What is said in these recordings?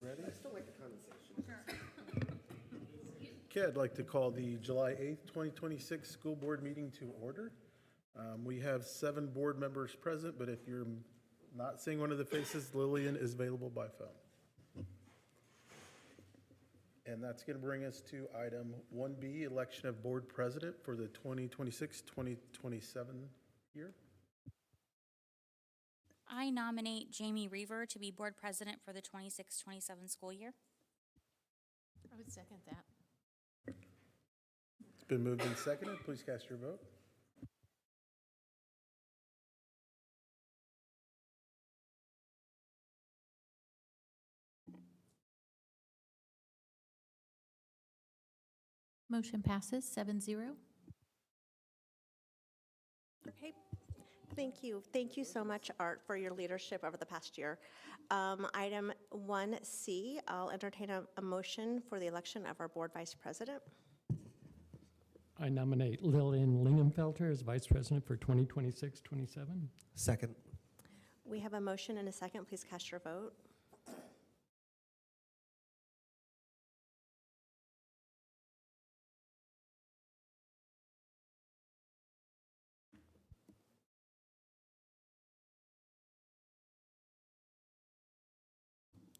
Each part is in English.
Ready? I still like the condensation. Okay, I'd like to call the July 8th, 2026 school board meeting to order. We have 7 board members present, but if you're not seeing one of the faces, Lillian is available by phone. And that's going to bring us to item 1B, election of board president for the 2026-2027 year. I nominate Jamie Reaver to be board president for the 26-27 school year. I would second that. It's been moved and seconded. Please cast your vote. Motion passes 7-0. Okay, thank you. Thank you so much, Art, for your leadership over the past year. Item 1C, I'll entertain a motion for the election of our board vice president. I nominate Lillian Lingenfelter as vice president for 2026-27. Second. We have a motion and a second. Please cast your vote.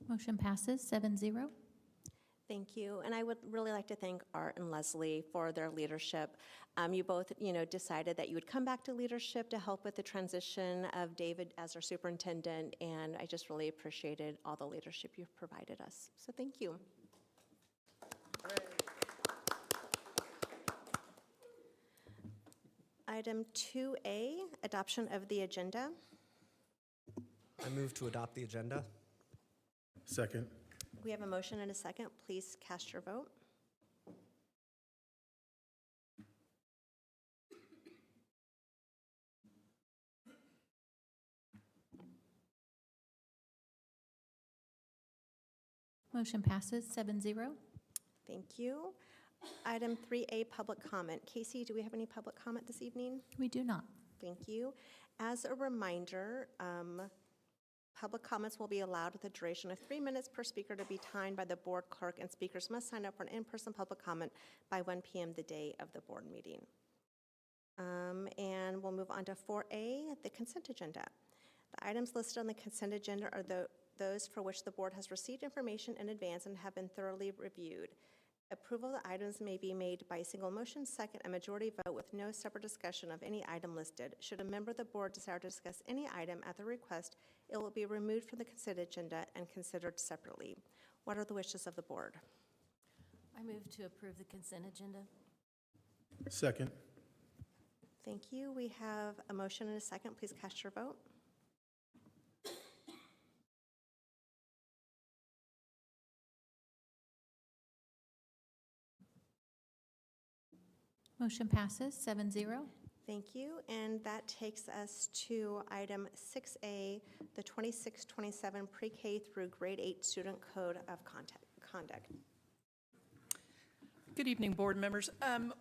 Motion passes 7-0. Thank you. And I would really like to thank Art and Leslie for their leadership. You both, decided that you would come back to leadership to help with the transition of David as our superintendent, and I just really appreciated all the leadership you've provided us. So thank you. Item 2A, adoption of the agenda. I move to adopt the agenda. Second. We have a motion and a second. Please cast your vote. Motion passes 7-0. Thank you. Item 3A, public comment. Casey, do we have any public comment this evening? We do not. Thank you. As a reminder, public comments will be allowed with a duration of 3 minutes per speaker to be timed by the board clerk, and speakers must sign up for an in-person public comment by 1 p.m. the day of the board meeting. And we'll move on to 4A, the consent agenda. The items listed on the consent agenda are those for which the board has received information in advance and have been thoroughly reviewed. Approval of the items may be made by a single motion, second, a majority vote with no separate discussion of any item listed. Should a member of the board desire to discuss any item at the request, it will be removed from the consent agenda and considered separately. What are the wishes of the board? I move to approve the consent agenda. Second. Thank you. We have a motion and a second. Please cast your vote. Motion passes 7-0. Thank you. And that takes us to item 6A, the 26-27 pre-K through grade 8 student code of conduct. Good evening, board members.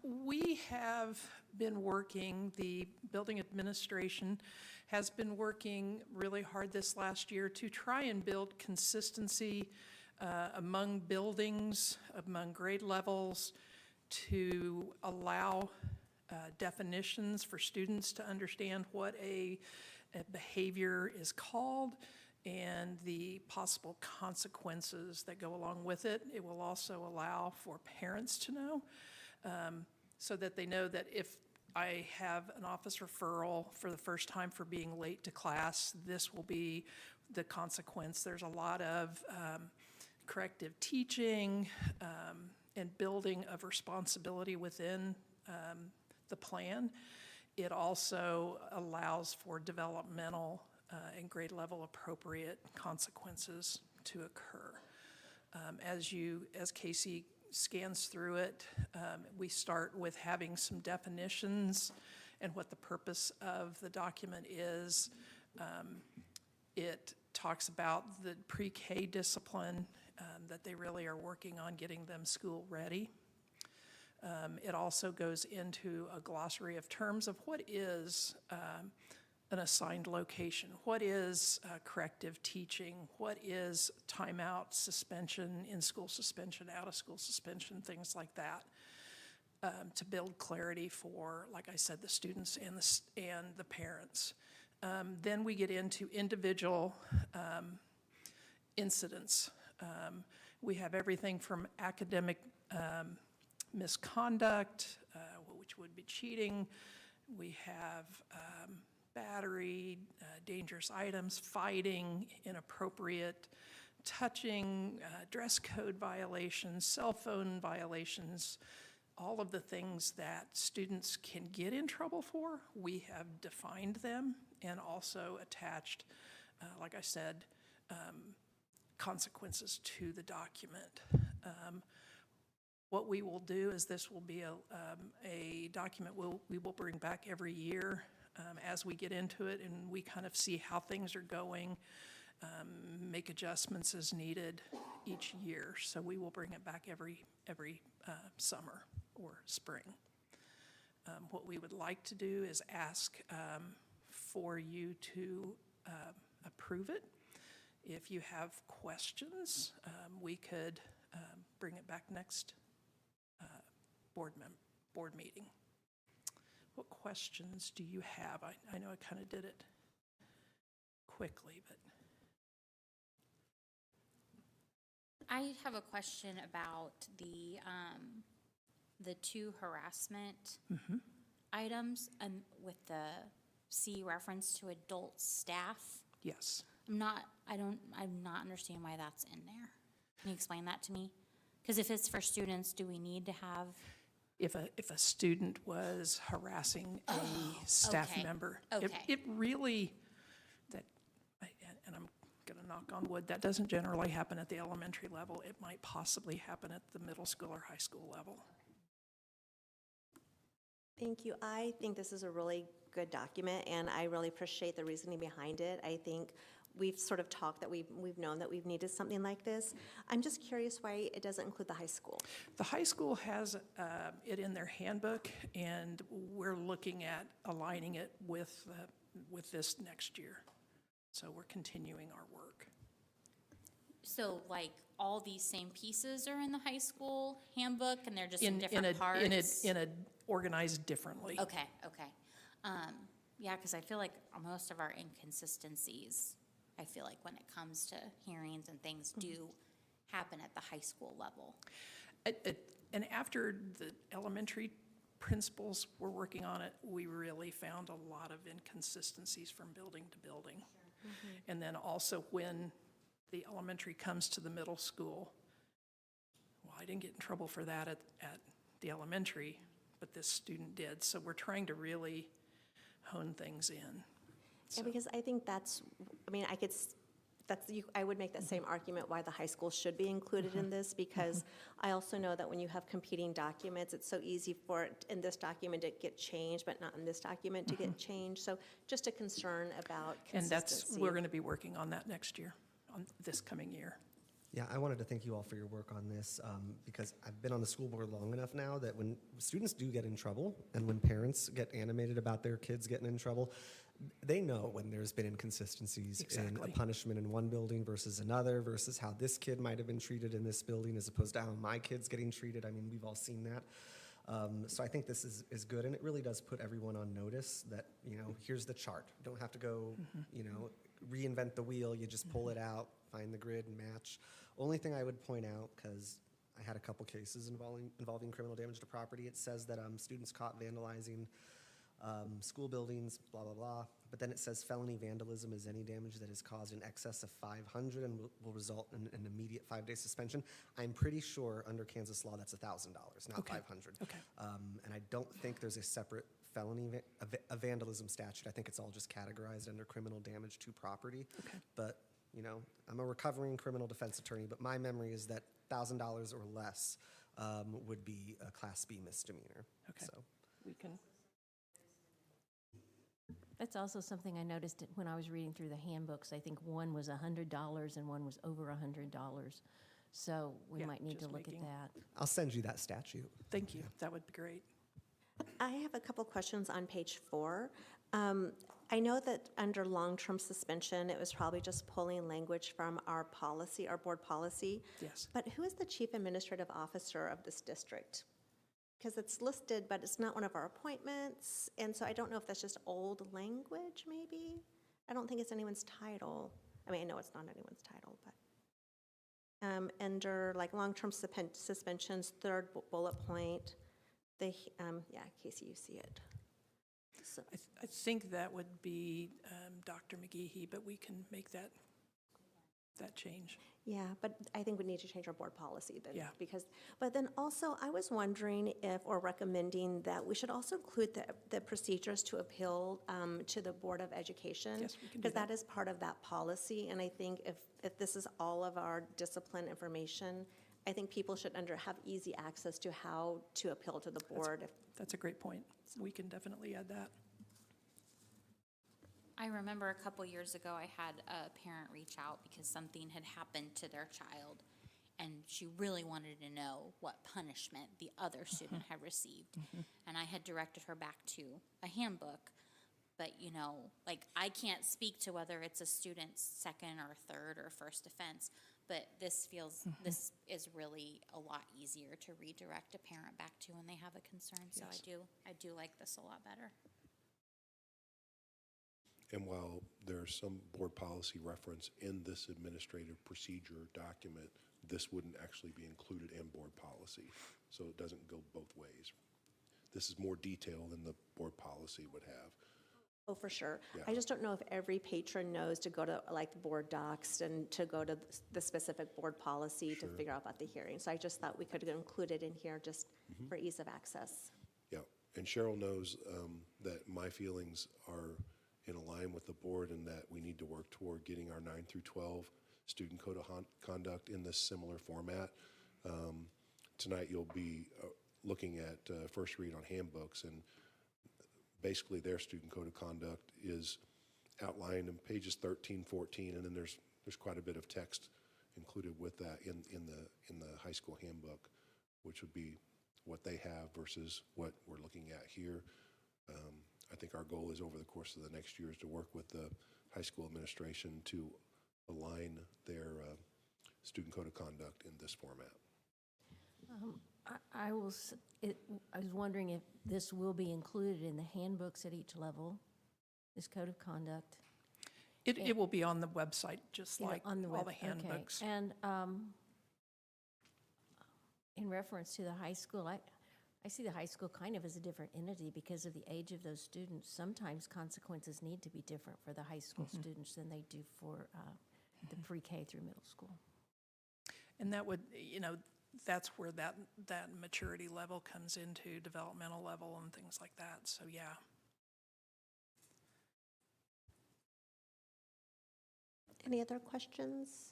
We have been working, the building administration has been working really hard this last year to try and build consistency among buildings, among grade levels, to allow definitions for students to understand what a behavior is called and the possible consequences that go along with it. It will also allow for parents to know so that they know that if I have an office referral for the first time for being late to class, this will be the consequence. There's a lot of corrective teaching and building of responsibility within the plan. It also allows for developmental and grade level appropriate consequences to occur. As Casey scans through it, we start with having some definitions and what the purpose of the document is. It talks about the pre-K discipline that they really are working on getting them school ready. It also goes into a glossary of terms of what is an assigned location? What is corrective teaching? What is timeout, suspension, in-school suspension, out-of-school suspension, things like that, to build clarity for, like I said, the students and the parents. Then we get into individual incidents. We have everything from academic misconduct, which would be cheating. We have battery, dangerous items, fighting, inappropriate touching, dress code violations, cell phone violations, all of the things that students can get in trouble for. We have defined them and also attached, like I said, consequences to the document. What we will do is this will be a document we will bring back every year as we get into it, and we kind of see how things are going, make adjustments as needed each year. So we will bring it back every summer or spring. What we would like to do is ask for you to approve it. If you have questions, we could bring it back next board meeting. What questions do you have? I know I kind of did it quickly, but. I have a question about the two harassment items with the C reference to adult staff. Yes. I'm not understanding why that's in there. Can you explain that to me? Because if it's for students, do we need to have? If a student was harassing a staff okay. member. Okay. It really, and I'm going to knock on wood, that doesn't generally happen at the elementary level. It might possibly happen at the middle school or high school level. Thank you. I think this is a really good document, and I really appreciate the reasoning behind it. I think we've sort of talked that we've known that we've needed something like this. I'm just curious why it doesn't include the high school. The high school has it in their handbook, and we're looking at aligning it with this next year. So we're continuing our work. So like all these same pieces are in the high school handbook and they're just in different parts? In a organized differently. Okay. Yeah, because I feel like most of our inconsistencies, I feel like when it comes to hearings and things do happen at the high school level. And after the elementary principals were working on it, we really found a lot of inconsistencies from building to building. And then also when the elementary comes to the middle school, well, I didn't get in trouble for that at the elementary, but this student did. So we're trying to really hone things in. Yeah, because I think I would make that same argument why the high school should be included in this, because I also know that when you have competing documents, it's so easy for it in this document to get changed, but not in this document to get changed. So just a concern about consistency. And we're going to be working on that next year, on this coming year. Yeah, I wanted to thank you all for your work on this because I've been on the school board long enough now that when students do get in trouble and when parents get animated about their kids getting in trouble, they know when there's been inconsistencies in a punishment in one building versus another versus how this kid might have been treated in this building as opposed to how my kid's getting treated. I mean, we've all seen that. So I think this is good, and it really does put everyone on notice that, here's the chart. You don't have to go, reinvent the wheel. You just pull it out, find the grid, and match. Only thing I would point out, because I had a couple cases involving criminal damage to property, it says that students caught vandalizing school buildings, blah, blah, blah. But then it says felony vandalism is any damage that is caused in excess of 500 and will result in an immediate 5-day suspension. I'm pretty sure under Kansas law that's $1,000, not 500. Okay. And I don't think there's a separate felony a vandalism statute. I think it's all just categorized under criminal damage to property. Okay. But, I'm a recovering criminal defense attorney, but my memory is that $1,000 or less would be a Class B misdemeanor. Okay. So. We can. That's also something I noticed when I was reading through the handbooks. I think one was $100 and one was over $100. So we might need to look at that. I'll send you that statute. Thank you. That would be great. I have a couple questions on page 4. I know that under long-term suspension, it was probably just pulling language from our policy, our board policy. Yes. But who is the chief administrative officer of this district? Because it's listed, but it's not one of our appointments, and so I don't know if that's just old language, maybe? I don't think it's anyone's title. I mean, I know it's not anyone's title, but. Under like long-term suspensions, third bullet point, yeah, Casey, you see it. So, I think that would be Dr. McGehee, but we can make that change. yeah, but I think we need to change our board policy then. Yeah. But then also, I was wondering if, or recommending that we should also include the procedures to appeal to the Board of Education. Yes, we can do Because that. that is part of that policy, and I think if this is all of our discipline information, I think people should have easy access to how to appeal to the board. That's a great point. We can definitely add that. I remember a couple years ago, I had a parent reach out because something had happened to their child, and she really wanted to know what punishment the other student had received. And I had directed her back to a handbook, but, you know, like, I can't speak to whether it's a student's second or third or first offense, but this this is really a lot easier to redirect a parent back to when they have a concern. So Yes. I do like this a lot better. And while there's some board policy reference in this administrative procedure document, this wouldn't actually be included in board policy. So it doesn't go both ways. This is more detail than the board policy would have. Oh, for sure. Yeah. I just don't know if every patron knows to go to like the board docs and to go to the specific board policy to figure out about the hearing. So I just thought we could include it in here just for ease of access. Yeah, and Cheryl knows that my feelings are in line with the board and that we need to work toward getting our 9 through 12 student code of conduct in this similar format. Tonight you'll be looking at first read on handbooks, and basically their student code of conduct is outlined in pages 13, 14, and then there's quite a bit of text included with that in the high school handbook, which would be what they have versus what we're looking at here. I think our goal is over the course of the next year is to work with the high school administration to align their student code of conduct in this format. I was wondering if this will be included in the handbooks at each level, this code of conduct. It will be on the website, just Yeah, like on the all web, the okay. handbooks. And in reference to the high school, I see the high school kind of as a different entity because of the age of those students. Sometimes consequences need to be different for the high school students than they do for the pre-K through middle school. And that would, that's where that maturity level comes into, developmental level and things like that. So, yeah. Any other questions?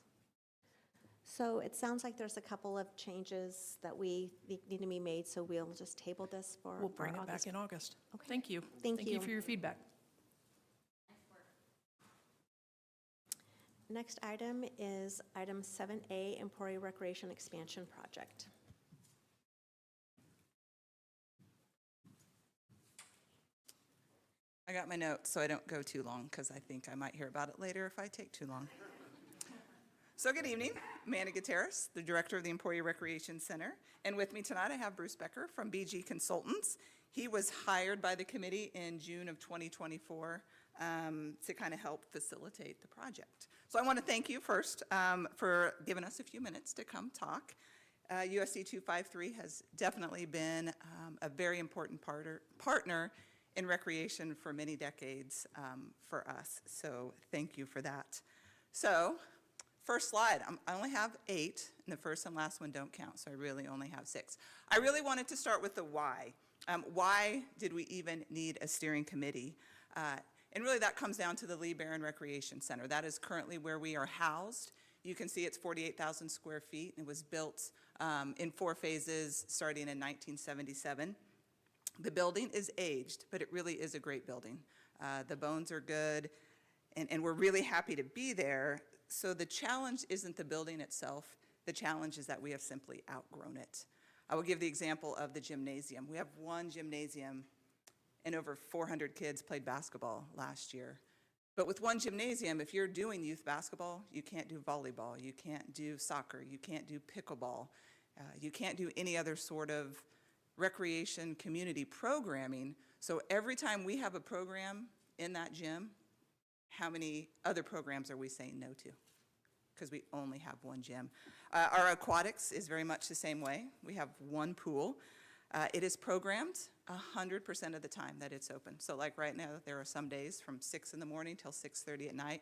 So it sounds like there's a couple of changes that we need to be made, so we'll just table this for We'll bring it back August. in August. Okay. Thank you. Thank Thank you you. for your feedback. Next item is item 7A, Emporia Recreation Expansion Project. I got my notes so I don't go too long because I think I might hear about it later if I take too long. So good evening, Amanda Gutierrez, the director of the Emporia Recreation Center. And with me tonight I have Bruce Becker from BG Consultants. He was hired by the committee in June of 2024 to kind of help facilitate the project. So I want to thank you first for giving us a few minutes to come talk. USD253 has definitely been a very important partner in recreation for many decades for us. So thank you for that. So first slide, I only have 8, and the first and last one don't count, so I really only have 6. I really wanted to start with the why. Why did we even need a steering committee? And really that comes down to the Lee Barron Recreation Center. That is currently where we are housed. You can see it's 48,000 square feet. It was built in 4 phases starting in 1977. The building is aged, but it really is a great building. The bones are good, and we're really happy to be there. So the challenge isn't the building itself. The challenge is that we have simply outgrown it. I will give the example of the gymnasium. We have one gymnasium and over 400 kids played basketball last year. But with one gymnasium, if you're doing youth basketball, you can't do volleyball, you can't do soccer, you can't do pickleball, you can't do any other sort of recreation community programming. So every time we have a program in that gym, how many other programs are we saying no to? Because we only have one gym. Our aquatics is very much the same way. We have one pool. It is programmed 100% of the time that it's open. So like right now, there are some days from 6 in the morning till 6:30 at night.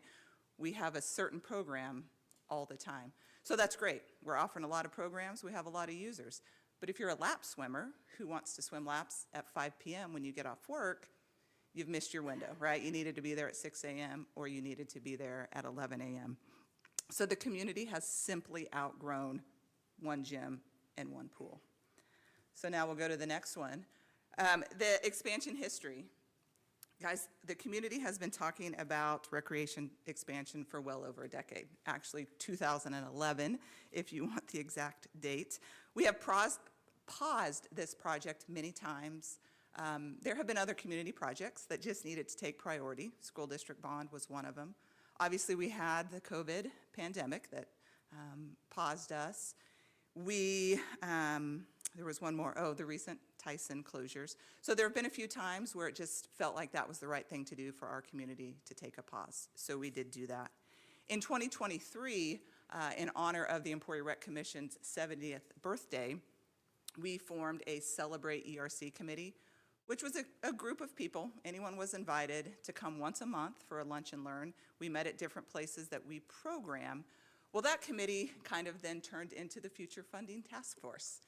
We have a certain program all the time. So that's great. We're offering a lot of programs. We have a lot of users. But if you're a lap swimmer who wants to swim laps at 5 p.m. when you get off work, you've missed your window, right? You needed to be there at 6 a.m. or you needed to be there at 11 a.m. So the community has simply outgrown one gym and one pool. So now we'll go to the next one. The expansion history. Guys, the community has been talking about recreation expansion for well over a decade. Actually, 2011, if you want the exact date. We have paused this project many times. There have been other community projects that just needed to take priority. School district bond was one of them. Obviously, we had the COVID pandemic that paused us. There was one more, the recent Tyson closures. So there have been a few times where it just felt like that was the right thing to do for our community to take a pause. So we did do that. In 2023, in honor of the Emporia Rec Commission's 70th birthday, we formed a Celebrate ERC committee, which was a group of people. Anyone was invited to come once a month for a lunch and learn. We met at different places that we program. Well, that committee kind of then turned into the Future Funding Task Force.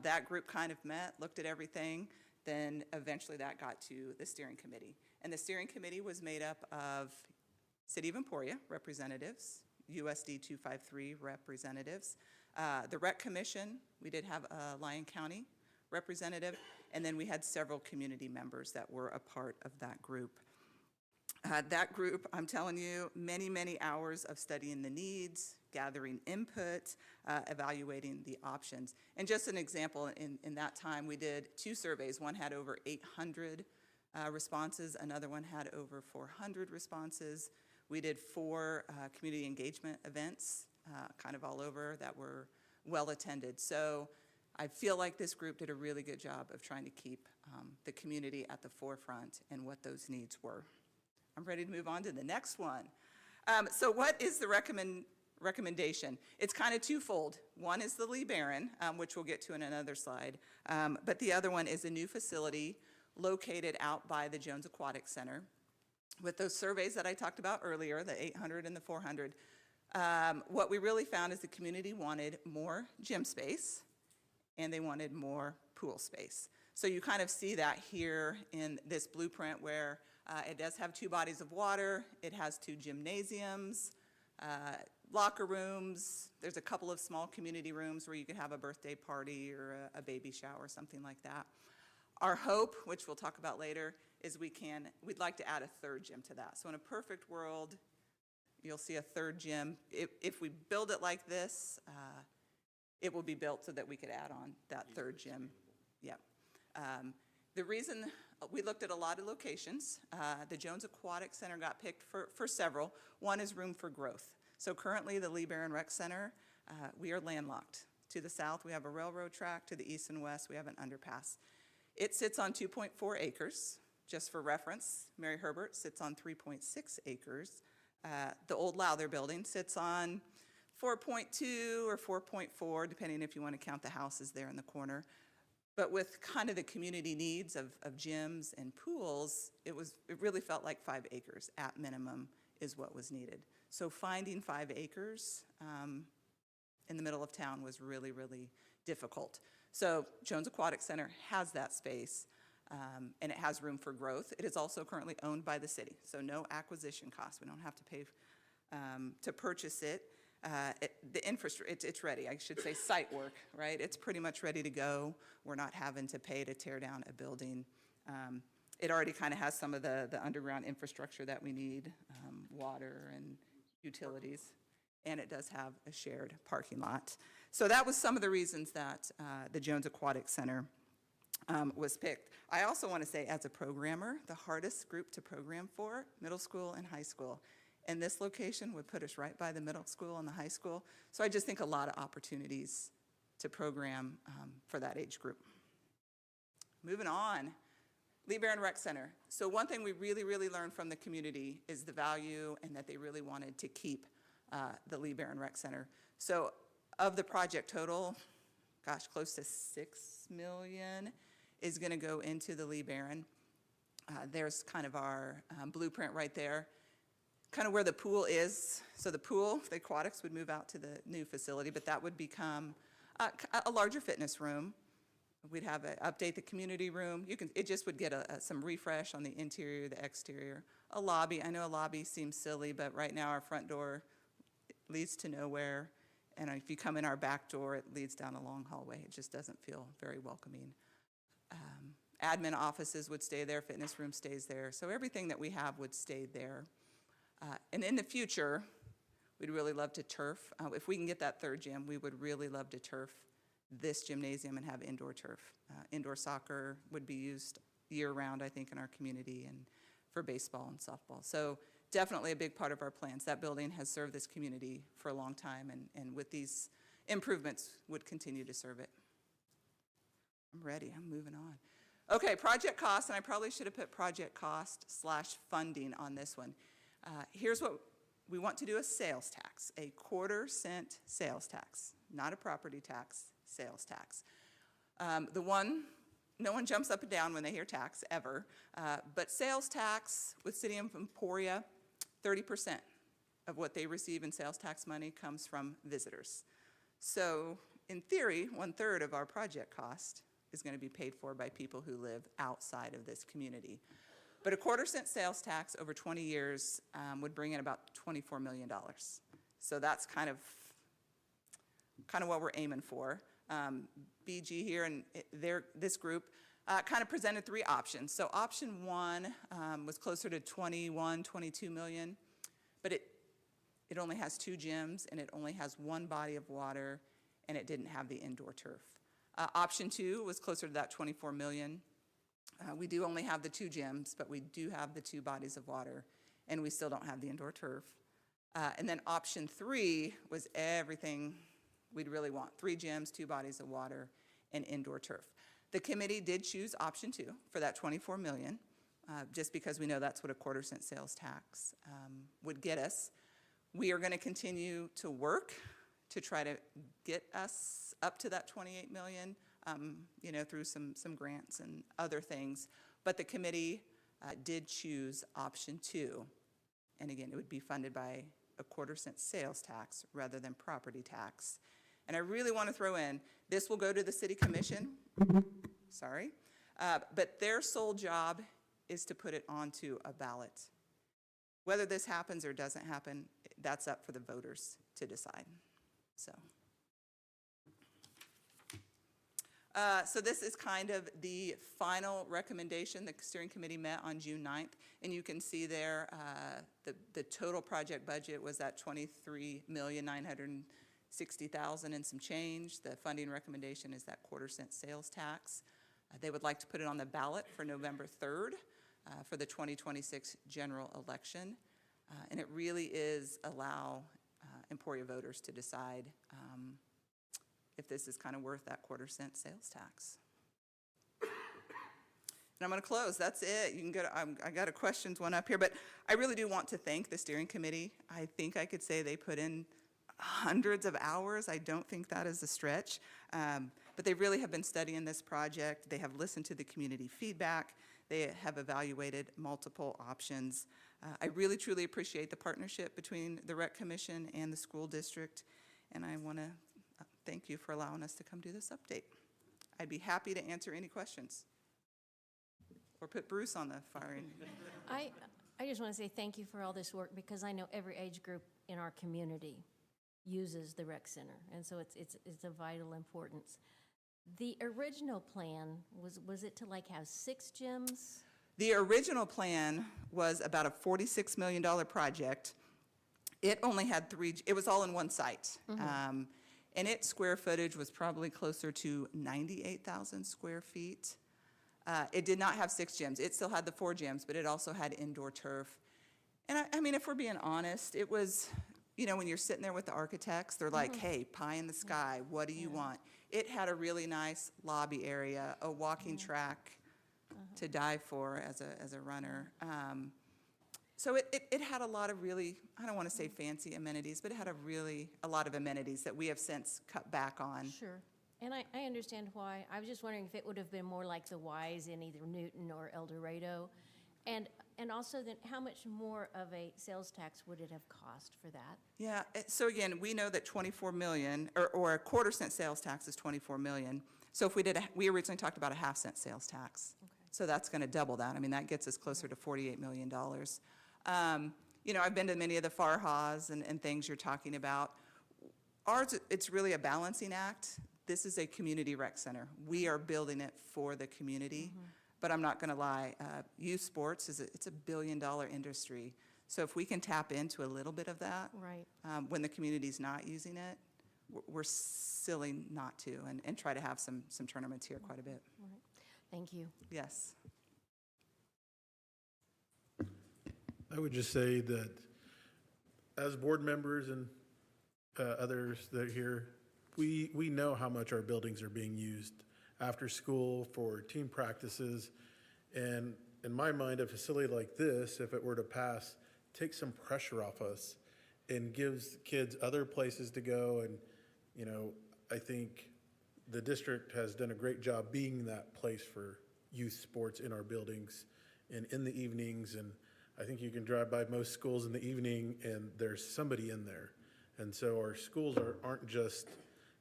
That group kind of met, looked at everything, then eventually that got to the steering committee. And the steering committee was made up of City of Emporia representatives, USD253 representatives, the Rec Commission, we did have a Lyon County representative, and then we had several community members that were a part of that group. That group, I'm telling you, many, many hours of studying the needs, gathering input, evaluating the options. And just an example, in that time, we did 2 surveys. One had over 800 responses. Another one had over 400 responses. We did 4 community engagement events, kind of all over, that were well attended. So I feel like this group did a really good job of trying to keep the community at the forefront and what those needs were. I'm ready to move on to the next one. So what is the recommendation? It's kind of twofold. One is the Lee Barron, which we'll get to in another slide. But the other one is a new facility located out by the Jones Aquatic Center. With those surveys that I talked about earlier, the 800 and the 400, what we really found is the community wanted more gym space and they wanted more pool space. So you kind of see that here in this blueprint where it does have 2 bodies of water, it has 2 gymnasiums, locker rooms, there's a couple of small community rooms where you could have a birthday party or a baby shower, something like that. Our hope, which we'll talk about later, is we'd like to add a 3rd gym to that. So in a perfect world, you'll see a 3rd gym. If we build it like this, it will be built so that we could add on that 3rd gym. Yep. The reason we looked at a lot of locations, the Jones Aquatic Center got picked for several. One is room for growth. So currently the Lee Barron Rec Center, we are landlocked. To the south, we have a railroad track. To the east and west, we have an underpass. It sits on 2.4 acres. Just for reference, Mary Herbert sits on 3.6 acres. The old Lowther building sits on 4.2 or 4.4, depending if you want to count the houses there in the corner. But with kind of the community needs of gyms and pools, it really felt like 5 acres at minimum is what was needed. So finding 5 acres in the middle of town was really, really difficult. So Jones Aquatic Center has that space, and it has room for growth. It is also currently owned by the city, so no acquisition costs. We don't have to pay to purchase it. The infrastructure, it's ready. I should say site work, right? It's pretty much ready to go. We're not having to pay to tear down a building. It already kind of has some of the underground infrastructure that we need, water and utilities, and it does have a shared parking lot. So that was some of the reasons that the Jones Aquatic Center was picked. I also want to say, as a programmer, the hardest group to program for, middle school and high school. And this location would put us right by the middle school and the high school. So I just think a lot of opportunities to program for that age group. Moving on, Lee Barron Rec Center. So one thing we really learned from the community is the value and that they really wanted to keep the Lee Barron Rec Center. So of the project total, gosh, close to $6 million is going to go into the Lee Barron. There's kind of our blueprint right there, kind of where the pool is. So the pool, the aquatics would move out to the new facility, but that would become a larger fitness room. We'd have update the community room. It just would get some refresh on the interior, the exterior. A lobby, I know a lobby seems silly, but right now our front door leads to nowhere. And if you come in our back door, it leads down a long hallway. It just doesn't feel very welcoming. Admin offices would stay there, fitness room stays there. So everything that we have would stay there. And in the future, we'd really love to turf. If we can get that third gym, we would really love to turf this gymnasium and have indoor turf. Indoor soccer would be used year-round, I think, in our community, and for baseball and softball. So definitely a big part of our plans. That building has served this community for a long time, and with these improvements, would continue to serve it. I'm ready. I'm moving on. Okay, project cost, and I probably should have put project cost / funding on this one. Here's what we want to do: a sales tax, a 1/4 cent sales tax, not a property tax, sales tax. No one jumps up and down when they hear tax, ever, but sales tax with City of Emporia, 30% of what they receive in sales tax money comes from visitors. So in theory, 1/3 of our project cost is going to be paid for by people who live outside of this community. But a 1/4 cent sales tax over 20 years would bring in about $24 million. So that's kind of what we're aiming for. BG here and this group kind of presented 3 options. So option 1 was closer to 21, 22 million, but it only has 2 gyms and it only has 1 body of water, and it didn't have the indoor turf. Option 2 was closer to that 24 million. We do only have the 2 gyms, but we do have the 2 bodies of water, and we still don't have the indoor turf. And then option 3 was everything we'd really want: 3 gyms, 2 bodies of water, and indoor turf. The committee did choose option 2 for that 24 million, just because we know that's what a 1/4 cent sales tax would get us. We are going to continue to work to try to get us up to that 28 million, through some grants and other things. But the committee did choose option 2. And again, it would be funded by a 1/4 cent sales tax rather than property tax. And I really want to throw in, this will go to the city commission, but their sole job is to put it onto a ballot. Whether this happens or doesn't happen, that's up for the voters to decide. So this is kind of the final recommendation. The steering committee met on June 9th, and you can see there the total project budget was at $23,960,000 and some change. The funding recommendation is that 1/4 cent sales tax. They would like to put it on the ballot for November 3rd for the 2026 general election, and it really is allow Emporia voters to decide if this is kind of worth that 1/4 cent sales tax. And I'm going to close. That's it. You can go to, I got a questions one up here, but I really do want to thank the steering committee. I think I could say they put in hundreds of hours. I don't think that is a stretch, but they really have been studying this project. They have listened to the community feedback. They have evaluated multiple options. I really, truly appreciate the partnership between the Rec Commission and the school district, and I want to thank you for allowing us to come do this update. I'd be happy to answer any questions or put Bruce on the firing. I just want to say thank you for all this work, because I know every age group in our community uses the rec center, and so it's a vital importance. The original plan was it to have 6 gyms? The original plan was about a $46 million project. It only had 3, it was all in one site. And its square footage was probably closer to 98,000 square feet. It did not have 6 gyms. It still had the 4 gyms, but it also had indoor turf. And I mean, if we're being honest, it was, you know, when you're sitting there with the architects, they're like, hey, pie in the sky, what do you want? It had a really nice lobby area, a walking track to die for as a runner. So it had a lot of really, I don't want to say fancy amenities, but it had a lot of amenities that we have since cut back on. Sure. And I understand why. I was just wondering if it would have been more like the Y's in either Newton or El Dorado. And also then, how much more of a sales tax would it have cost for that? Yeah, so again, we know that 24 million, or a quarter cent sales tax is 24 million. So if we originally talked about a half-cent sales tax. Okay. So that's going to double that. I mean, that gets us closer to $48 million. You know, I've been to many of the Farhas and things you're talking about. Ours, it's really a balancing act. This is a community rec center. We are building it for the community. But I'm not going to lie, youth sports, it's a billion-dollar industry. So if we can tap into a little bit of that, Right. when the community's not using it, we're silly not to, and try to have some tournaments here quite a bit. Right. Thank you. Yes. I would just say that as board members and others that are here, we know how much our buildings are being used after school for team practices. And in my mind, a facility like this, if it were to pass, takes some pressure off us and gives kids other places to go. And, you know, I think the district has done a great job being that place for youth sports in our buildings and in the evenings. And I think you can drive by most schools in the evening and there's somebody in there. And so our schools aren't just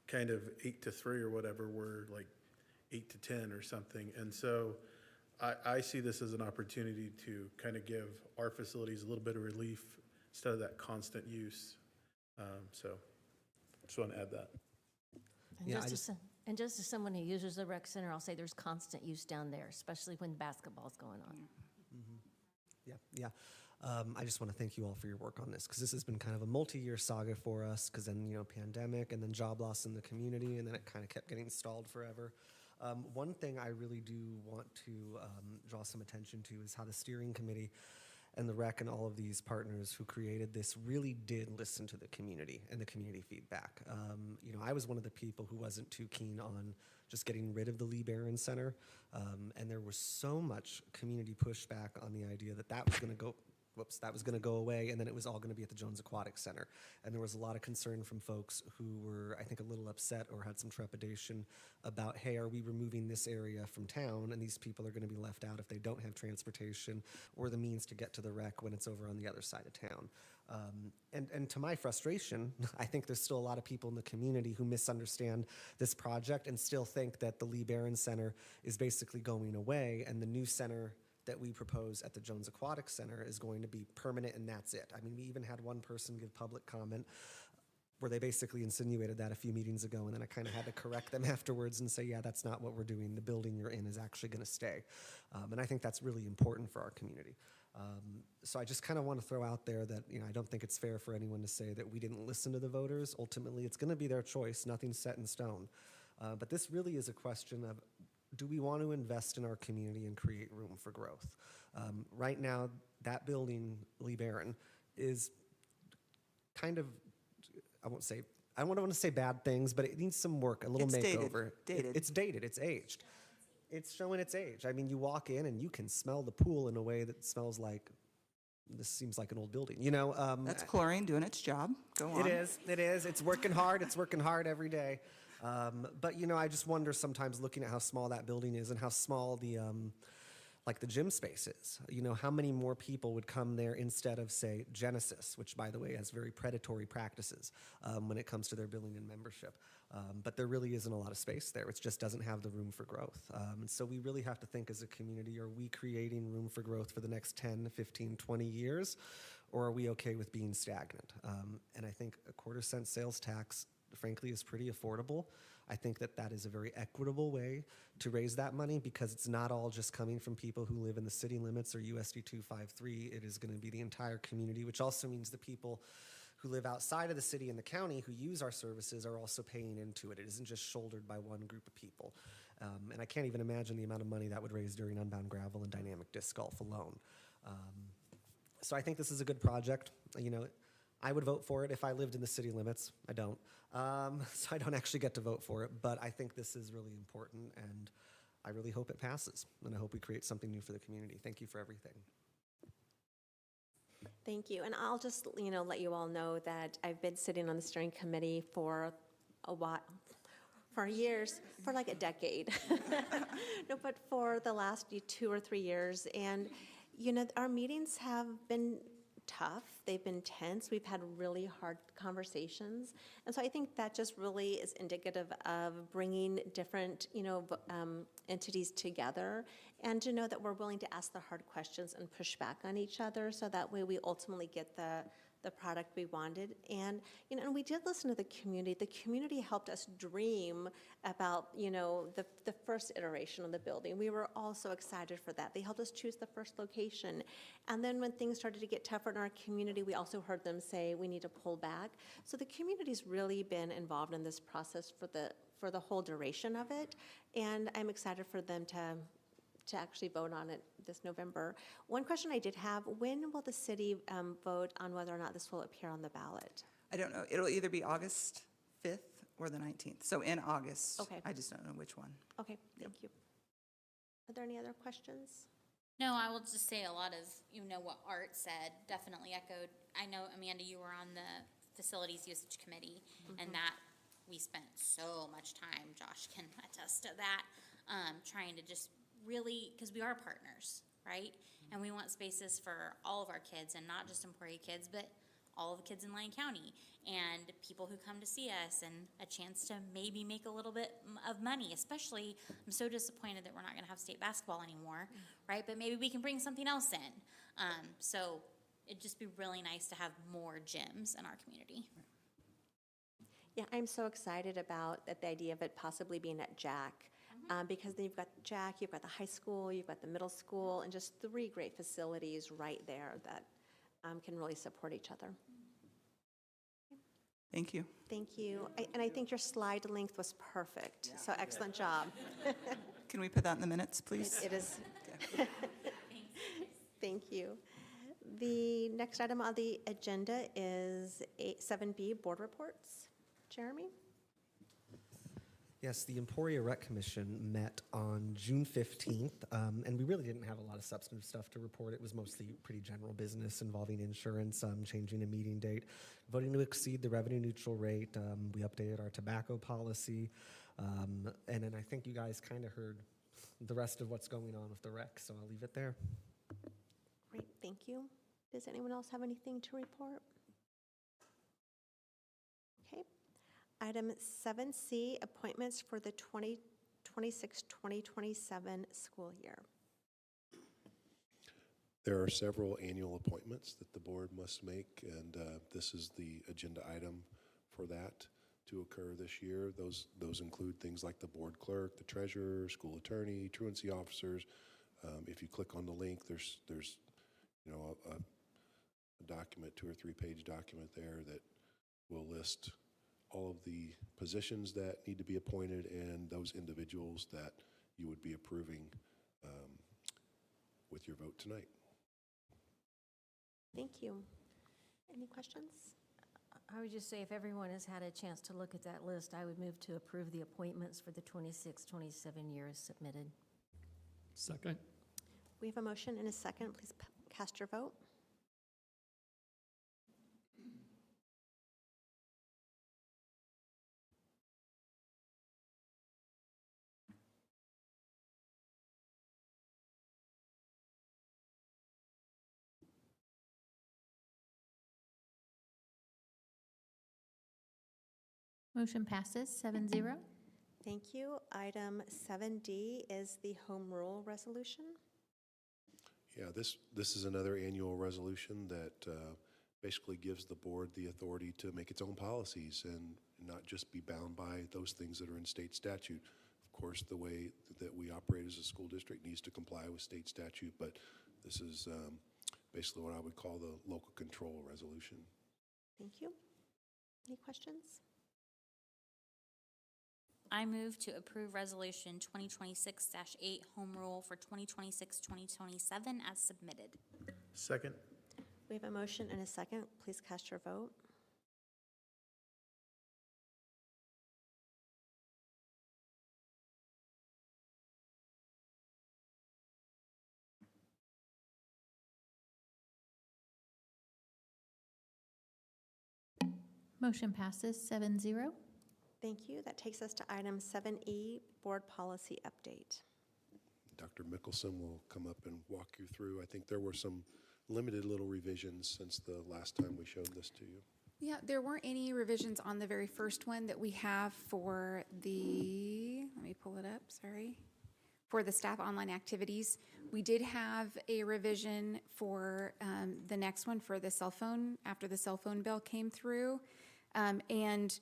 kind of 8 to 3 or whatever, we're like 8 to 10 or something. And so I see this as an opportunity to kind of give our facilities a little bit of relief instead of that constant use. So just want to add that. And Yeah, just as someone who uses the rec center, I'll say there's constant use down there, especially when basketball's going on. Yeah. I just want to thank you all for your work on this, because this has been kind of a multi-year saga for us, because then, you know, pandemic and then job loss in the community, and then it kind of kept getting stalled forever. One thing I really do want to draw some attention to is how the steering committee and the rec and all of these partners who created this really did listen to the community and the community feedback. You know, I was one of the people who wasn't too keen on just getting rid of the Lee Barron Center, and there was so much community pushback on the idea that that was going to go. That was going to go away, and then it was all going to be at the Jones Aquatic Center. And there was a lot of concern from folks who were, I think, a little upset or had some trepidation about, hey, are we removing this area from town, and these people are going to be left out if they don't have transportation or the means to get to the rec when it's over on the other side of town. And to my frustration, I think there's still a lot of people in the community who misunderstand this project and still think that the Lee Barron Center is basically going away, and the new center that we propose at the Jones Aquatic Center is going to be permanent, and that's it. I mean, we even had one person give public comment where they basically insinuated that a few meetings ago, and then I kind of had to correct them afterwards and say, yeah, that's not what we're doing. The building you're in is actually going to stay. And I think that's really important for our community. So I just kind of want to throw out there that, you know, I don't think it's fair for anyone to say that we didn't listen to the voters. Ultimately, it's going to be their choice. Nothing's set in stone. But this really is a question of, do we want to invest in our community and create room for growth? Right now, that building, Lee Barron, is kind of, I don't want to say bad things, but it needs some work, a little It's makeover. dated. It's dated, it's aged. It's showing its age. I mean, you walk in and you can smell the pool in a way that smells like, this seems like an old building, you know? That's chlorine doing its job. Go on. It is. It's working hard. It's working hard every day. But, you know, I just wonder sometimes looking at how small that building is and how small the, like the gym space is. You know, how many more people would come there instead of, say, Genesis, which, by the way, has very predatory practices when it comes to their billing and membership. But there really isn't a lot of space there. It just doesn't have the room for growth. And so we really have to think as a community, are we creating room for growth for the next 10, 15, 20 years? Or are we okay with being stagnant? And I think a quarter-cent sales tax, frankly, is pretty affordable. I think that that is a very equitable way to raise that money, because it's not all just coming from people who live in the city limits or USD253. It is going to be the entire community, which also means the people who live outside of the city and the county who use our services are also paying into it. It isn't just shouldered by one group of people. And I can't even imagine the amount of money that would raise during Unbound Gravel and Dynamic Disc Golf alone. So I think this is a good project. You know, I would vote for it if I lived in the city limits. I don't. So I don't actually get to vote for it, but I think this is really important, and I really hope it passes, and I hope we create something new for the community. Thank you for everything. Thank you. And I'll just, let you all know that I've been sitting on the steering committee for a while, for years, for like a decade. No, but for the last 2 or 3 years. And, our meetings have been tough. They've been tense. We've had really hard conversations. And so I think that just really is indicative of bringing different, entities together, and to know that we're willing to ask the hard questions and push back on each other, so that way we ultimately get the product we wanted. And, and we did listen to the community. The community helped us dream about, the first iteration of the building. We were all so excited for that. They helped us choose the first location. And then when things started to get tougher in our community, we also heard them say, we need to pull back. So the community's really been involved in this process for the whole duration of it. And I'm excited for them to actually vote on it this November. One question I did have, when will the city vote on whether or not this will appear on the ballot? I don't know. It'll either be August 5th or the 19th. So in August. Okay. I just don't know which one. Okay, thank you. Are there any other questions? No, I will just say a lot of, what Art said definitely echoed. I know, Amanda, you were on the Facilities Usage Committee, and that we spent so much time, Josh can attest to that, trying to just really, because we are partners, right? And we want spaces for all of our kids, and not just Emporia kids, but all of the kids in Lyon County, and people who come to see us, and a chance to maybe make a little bit of money. Especially, I'm so disappointed that we're not going to have state basketball anymore, right? But maybe we can bring something else in. So it'd just be really nice to have more gyms in our community. Yeah, I'm so excited about the idea of it possibly being at Jack. Because then you've got Jack, you've got the high school, you've got the middle school, and just 3 great facilities right there that can really support each other. Thank you. Thank you. And I think your slide length was perfect, so excellent job. Can we put that in the minutes, please? It is. Thank you. The next item on the agenda is 7B, board reports. Jeremy? Yes, the Emporia Rec Commission met on June 15th, and we really didn't have a lot of substantive stuff to report. It was mostly pretty general business involving insurance, changing a meeting date, voting to exceed the revenue neutral rate. We updated our tobacco policy, and then I think you guys kind of heard the rest of what's going on with the rec, so I'll leave it there. Great, thank you. Does anyone else have anything to report? Okay. Item 7C, appointments for the 2026-2027 school year. There are several annual appointments that the board must make, and this is the agenda item for that to occur this year. Those include things like the board clerk, the treasurer, school attorney, truancy officers. If you click on the link, there's a document, 2 or 3 page document there that will list all of the positions that need to be appointed and those individuals that you would be approving with your vote tonight. Thank you. Any questions? I would just say if everyone has had a chance to look at that list, I would move to approve the appointments for the 26-27 year as submitted. Second. We have a motion and a second. Please cast your vote. Motion passes 7-0. Thank you. Item 7D is the home rule resolution. Yeah, this is another annual resolution that basically gives the board the authority to make its own policies and not just be bound by those things that are in state statute. Of course, the way that we operate as a school district needs to comply with state statute, but this is basically what I would call the local control resolution. Thank you. Any questions? I move to approve Resolution 2026-8 Home Rule for 2026-2027 as submitted. Second. We have a motion and a second. Please cast your vote. Motion passes 7-0. Thank you. That takes us to item 7E, board policy update. Dr. Mickelson will come up and walk you through. I think there were some limited little revisions since the last time we showed this to you. Yeah, there weren't any revisions on the very first one that we have for the, let me pull it up, sorry, for the staff online activities. We did have a revision for the next one for the cell phone, after the cell phone bill came through. And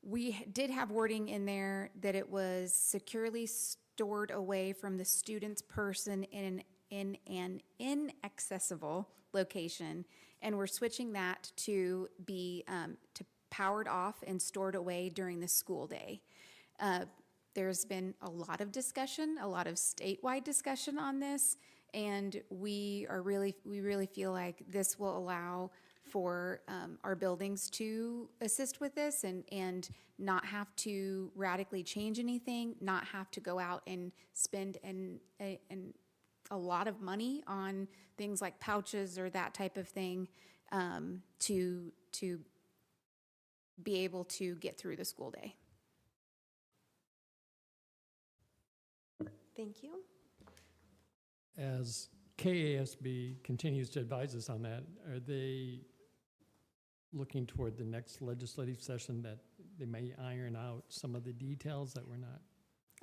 we did have wording in there that it was securely stored away from the student's person in an inaccessible location. And we're switching that to be to powered off and stored away during the school day. There's been a lot of discussion, a lot of statewide discussion on this, and we really feel like this will allow for our buildings to assist with this and not have to radically change anything, not have to go out and spend a lot of money on things like pouches or that type of thing to be able to get through the school day. Thank you. As KASB continues to advise us on that, are they looking toward the next legislative session that they may iron out some of the details that we're not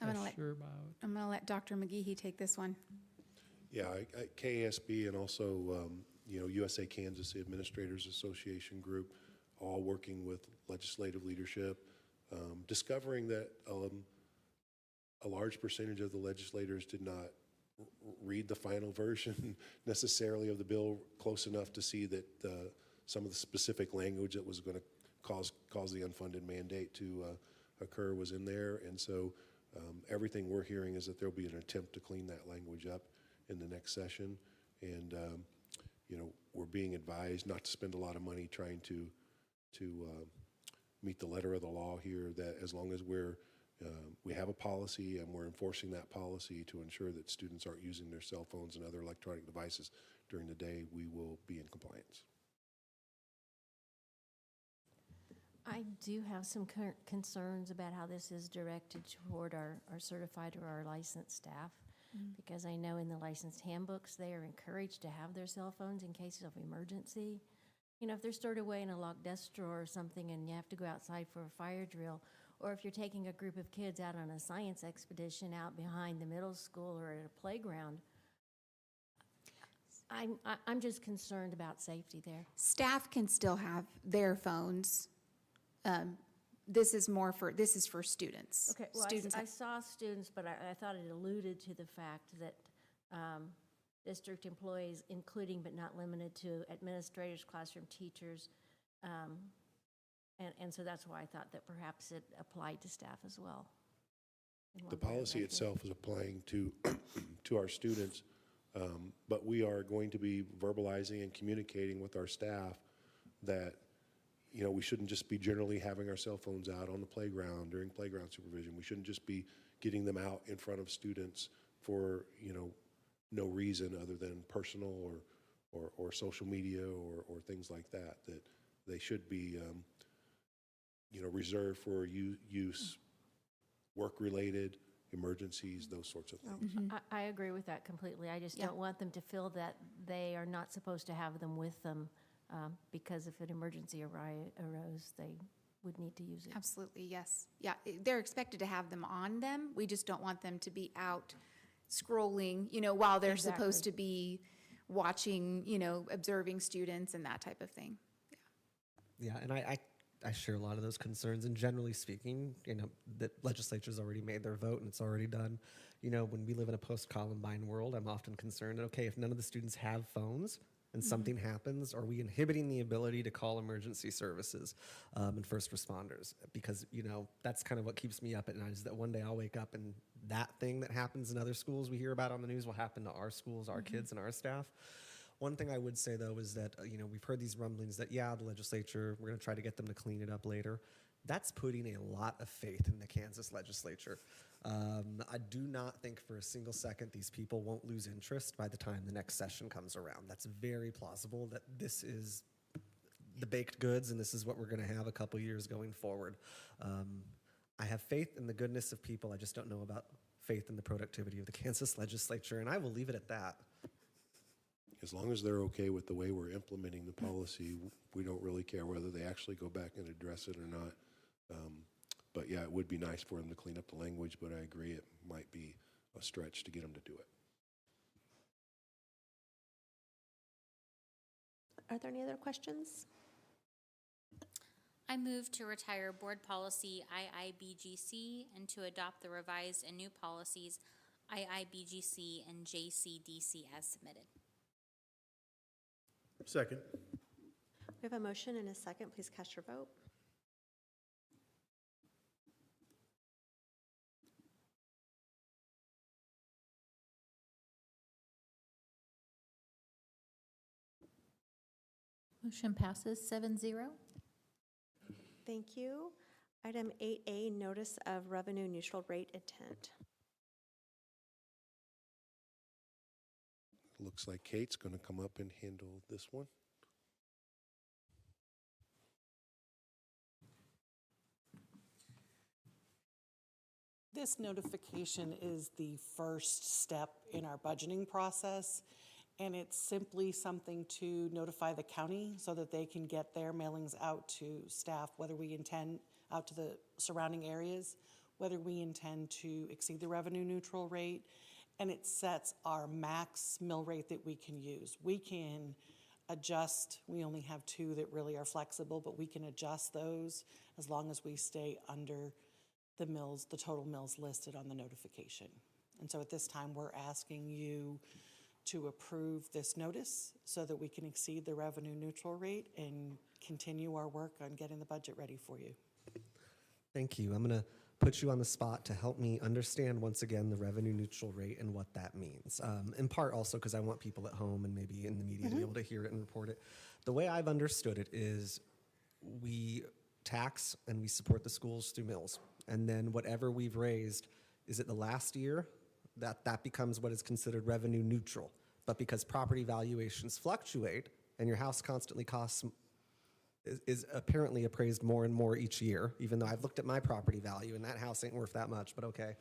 as sure about? I'm going to let Dr. McGehee take this one. Yeah, KASB and also, USA Kansas Administrators Association Group, all working with legislative leadership, discovering that a large percentage of the legislators did not read the final version necessarily of the bill close enough to see that some of the specific language that was going to cause the unfunded mandate to occur was in there. And so everything we're hearing is that there'll be an attempt to clean that language up in the next session. And, we're being advised not to spend a lot of money trying to meet the letter of the law here, that as long as we have a policy and we're enforcing that policy to ensure that students aren't using their cell phones and other electronic devices during the day, we will be in compliance. I do have some concerns about how this is directed toward our certified or our licensed staff, because I know in the licensed handbooks, they are encouraged to have their cell phones in case of emergency. If they're stored away in a locked desk drawer or something and you have to go outside for a fire drill, or if you're taking a group of kids out on a science expedition out behind the middle school or at a playground, I'm just concerned about safety there. Staff can still have their phones. This is for students. Okay, well, Students I saw students, but I thought it alluded to the fact that district employees, including but not limited to administrators, classroom teachers, and so that's why I thought that perhaps it applied to staff as well. The policy itself is applying to our students, but we are going to be verbalizing and communicating with our staff that we shouldn't just be generally having our cell phones out on the playground during playground supervision. We shouldn't just be getting them out in front of students for no reason other than personal or social media or things like that. That they should be reserved for use, work-related, emergencies, those sorts of things. I agree with that completely. I just don't want them to feel that they are not supposed to have them with them because if an emergency arose, they would need to use it. Absolutely, yes. Yeah, they're expected to have them on them. We just don't want them to be out scrolling, while they're supposed to be watching, observing students and that type of thing. Yeah, and I share a lot of those concerns. And generally speaking, the legislature's already made their vote and it's already done. When we live in a post-Columbine world, I'm often concerned that, okay, if none of the students have phones, and something happens, are we inhibiting the ability to call emergency services and first responders? Because, that's kind of what keeps me up at night, is that one day I'll wake up and that thing that happens in other schools we hear about on the news will happen to our schools, our kids, and our staff. One thing I would say, though, is that, we've heard these rumblings that, the legislature, we're going to try to get them to clean it up later. That's putting a lot of faith in the Kansas legislature. I do not think for a single second these people won't lose interest by the time the next session comes around. That's very plausible that this is the baked goods and this is what we're going to have a couple years going forward. I have faith in the goodness of people. I just don't know about faith in the productivity of the Kansas legislature, and I will leave it at that. As long as they're okay with the way we're implementing the policy, we don't really care whether they actually go back and address it or not. But yeah, it would be nice for them to clean up the language, but I agree it might be a stretch to get them to do it. Are there any other questions? I move to retire board policy IIBGC and to adopt the revised and new policies IIBGC and JCDC as submitted. Second. We have a motion and a second. Please cast your vote. Motion passes 7-0. Thank you. Item 8A, notice of revenue neutral rate intent. Looks like Kate's going to come up and handle this one. This notification is the first step in our budgeting process, and it's simply something to notify the county so that they can get their mailings out to staff, whether we intend out to the surrounding areas, whether we intend to exceed the revenue neutral rate, and it sets our max mill rate that we can use. We can adjust, we only have 2 that really are flexible, but we can adjust those as long as we stay under the mills, the total mills listed on the notification. And so at this time, we're asking you to approve this notice so that we can exceed the revenue neutral rate and continue our work on getting the budget ready for you. Thank you. I'm going to put you on the spot to help me understand once again the revenue neutral rate and what that means. In part also because I want people at home and maybe in the media to be able to hear it and report it. The way I've understood it is we tax and we support the schools through mills. And then whatever we've raised, is it the last year? That becomes what is considered revenue neutral. But because property valuations fluctuate and your house constantly is apparently appraised more and more each year, even though I've looked at my property value and that house ain't worth that much, but okay.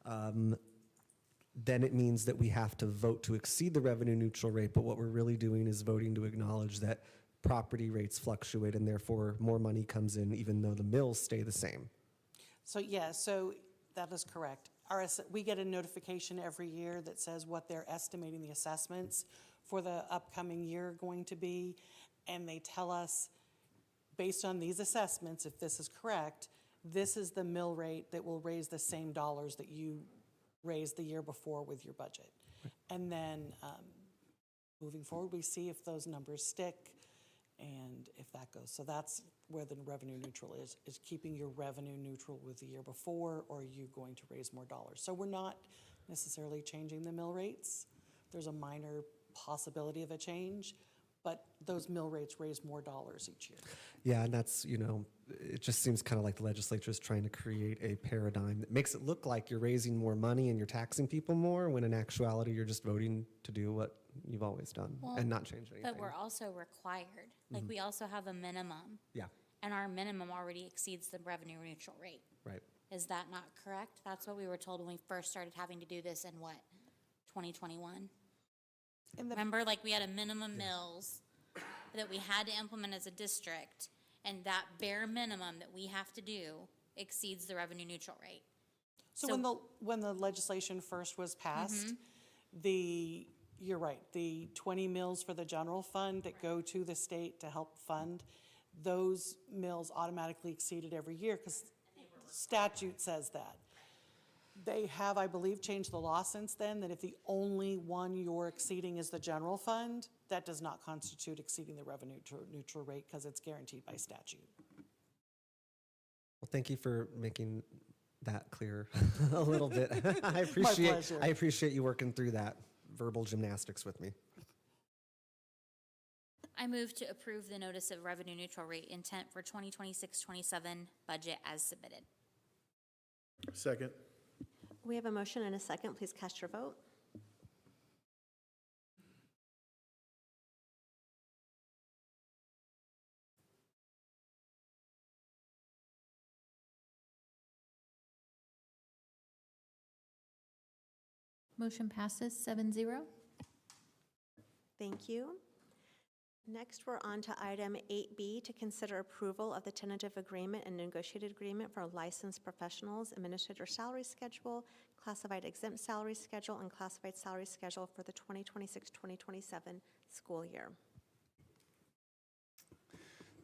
Then it means that we have to vote to exceed the revenue neutral rate, but what we're really doing is voting to acknowledge that property rates fluctuate and therefore more money comes in even though the mills stay the same. So yeah, so that is correct. We get a notification every year that says what they're estimating the assessments for the upcoming year are going to be, and they tell us, based on these assessments, if this is correct, this is the mill rate that will raise the same dollars that you raised the year before with your budget. And then moving forward, we see if those numbers stick and if that goes. So that's where the revenue neutral is keeping your revenue neutral with the year before, or are you going to raise more dollars? So we're not necessarily changing the mill rates. There's a minor possibility of a change, but those mill rates raise more dollars each year. Yeah, and that's, it just seems kind of like the legislature is trying to create a paradigm that makes it look like you're raising more money and you're taxing people more, when in actuality you're just voting to do what you've always done and not change anything. But we're also required, like we also have a minimum. Yeah, And our minimum already exceeds the revenue neutral rate. right. Is that not correct? That's what we were told when we first started having to do this in what, 2021? Remember, like we had a minimum mills that we had to implement as a district, and that bare minimum that we have to do exceeds the revenue neutral rate. So when the legislation first was passed, you're right, the 20 mills for the general fund that go to the state to help fund, those mills automatically exceeded every year because statute says that. They have, I believe, changed the law since then, that if the only one you're exceeding is the general fund, that does not constitute exceeding the revenue neutral rate because it's guaranteed by statute. Well, thank you for making that clear a little bit. I pleasure. appreciate you working through that verbal gymnastics with me. I move to approve the notice of revenue neutral rate intent for 2026-27 budget as submitted. Second. We have a motion and a second. Please cast your vote. Motion passes 7-0. Thank you. Next, we're on to item 8B, to consider approval of the tentative agreement and negotiated agreement for licensed professionals, administrator salary schedule, classified exempt salary schedule, and classified salary schedule for the 2026-2027 school year.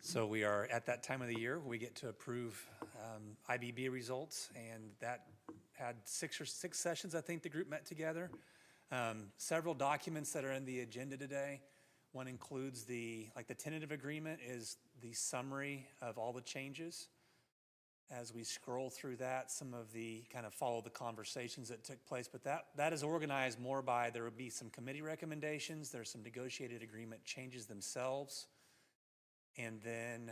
So we are at that time of the year, we get to approve IBB results, and that had six sessions, I think the group met together. Several documents that are in the agenda today. One includes the tentative agreement is the summary of all the changes. As we scroll through that, some of the kind of follow the conversations that took place, but that is organized more by, there would be some committee recommendations, there's some negotiated agreement changes themselves, and then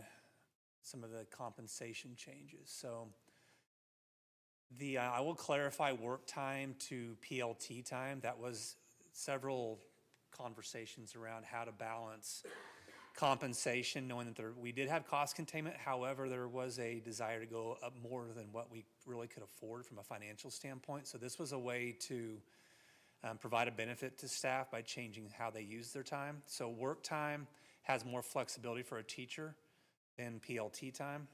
some of the compensation changes. So I will clarify work time to PLT time. That was several conversations around how to balance compensation, knowing that we did have cost containment. However, there was a desire to go up more than what we really could afford from a financial standpoint. So this was a way to provide a benefit to staff by changing how they use their time. So work time has more flexibility for a teacher than PLT time.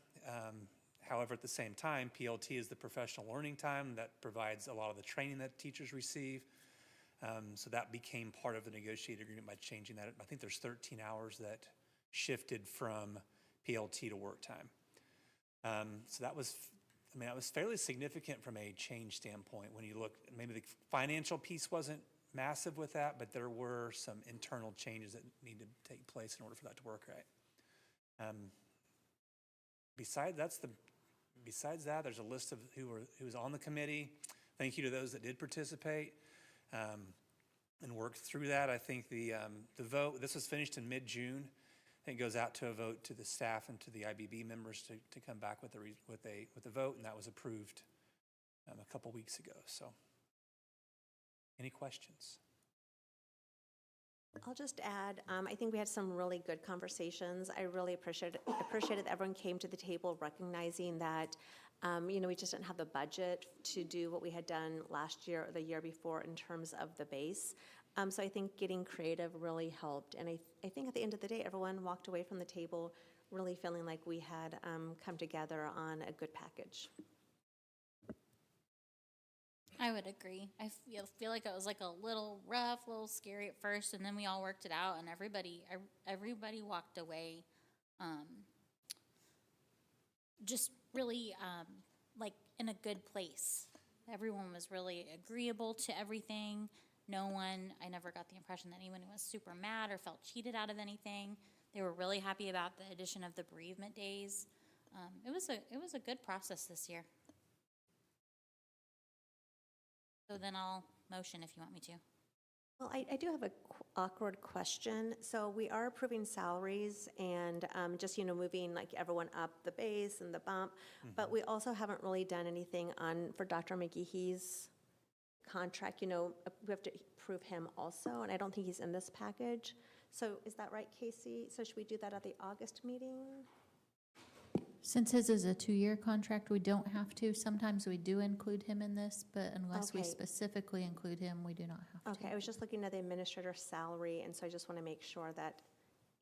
However, at the same time, PLT is the professional learning time that provides a lot of the training that teachers receive. So that became part of the negotiated agreement by changing that. I think there's 13 hours that shifted from PLT to work time. So that was fairly significant from a change standpoint. When you look, maybe the financial piece wasn't massive with that, but there were some internal changes that need to take place in order for that to work right. Besides that, there's a list of who was on the committee. Thank you to those that did participate and worked through that. I think the vote, this was finished in mid-June. I think it goes out to a vote to the staff and to the IBB members to come back with a vote, and that was approved a couple weeks ago. So, any questions? I'll just add, I think we had some really good conversations. I really appreciated that everyone came to the table recognizing that, we just didn't have the budget to do what we had done last year or the year before in terms of the base. So I think getting creative really helped. And I think at the end of the day, everyone walked away from the table really feeling like we had come together on a good package. I would agree. I feel like it was like a little rough, a little scary at first, and then we all worked it out, and everybody walked away just really like in a good place. Everyone was really agreeable to everything. I never got the impression that anyone was super mad or felt cheated out of anything. They were really happy about the addition of the bereavement days. It was a good process this year. So then I'll motion if you want me to. Well, I do have a awkward question. So we are approving salaries and just, moving like everyone up the base and the bump, but we also haven't really done anything for Dr. McGee's contract. We have to approve him also, and I don't think he's in this package. So is that right, Casey? So should we do that at the August meeting? Since his is a 2-year contract, we don't have to. Sometimes we do include him in this, but unless we Okay. specifically include him, we do not have to. Okay, I was just looking at the administrator's salary, and so I just want to make sure that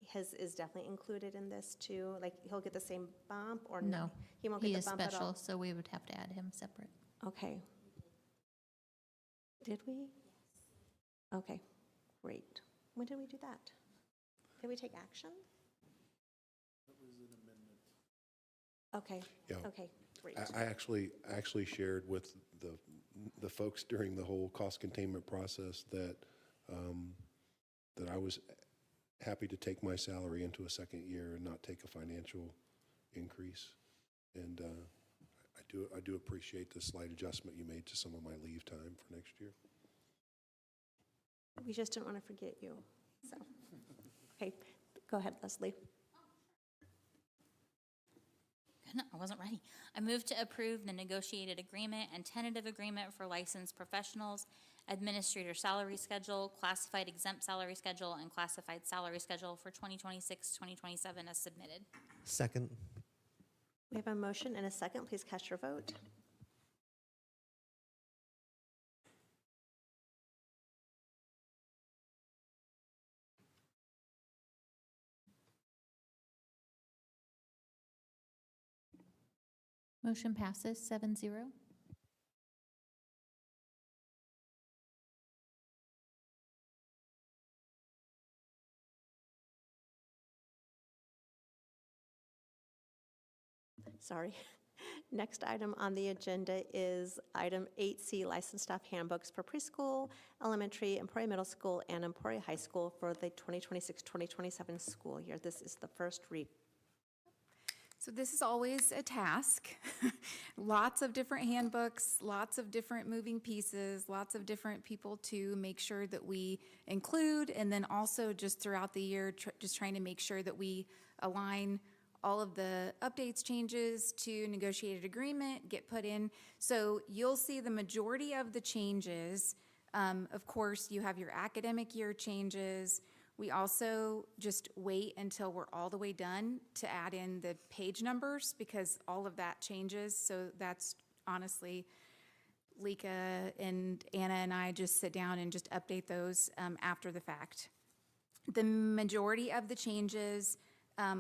his is definitely included in this too. Like, he'll get the same bump or no? No, He won't he get is the bump at all? special, so we would have to add him separate. Okay. Did we? Okay, great. When did we do that? Did we take action? Okay, Yeah. okay, great. I actually shared with the the folks during the whole cost containment process that that I was happy to take my salary into a second year and not take a financial increase. And I do appreciate the slight adjustment you made to some of my leave time for next year. We just didn't want to forget you, so. Okay, go ahead, Leslie. No, I wasn't ready. I move to approve the negotiated agreement and tentative agreement for licensed professionals, administrator salary schedule, classified exempt salary schedule, and classified salary schedule for 2026-2027 as submitted. Second. We have a motion and a second. Please cast your vote. Motion passes 7-0. Sorry. Next item on the agenda is item 8C, licensed staff handbooks for preschool, elementary, Emporia Middle School, and Emporia High School for the 2026-2027 school year. This is the first read. So this is always a task. Lots of different handbooks, lots of different moving pieces, lots of different people to make sure that we include, and then also just throughout the year, just trying to make sure that we align all of the updates, changes to negotiated agreement get put in. So you'll see the majority of the changes. Of course, you have your academic year changes. We also just wait until we're all the way done to add in the page numbers because all of that changes. So that's honestly, Lika and Anna and I just sit down and just update those after the fact. The majority of the changes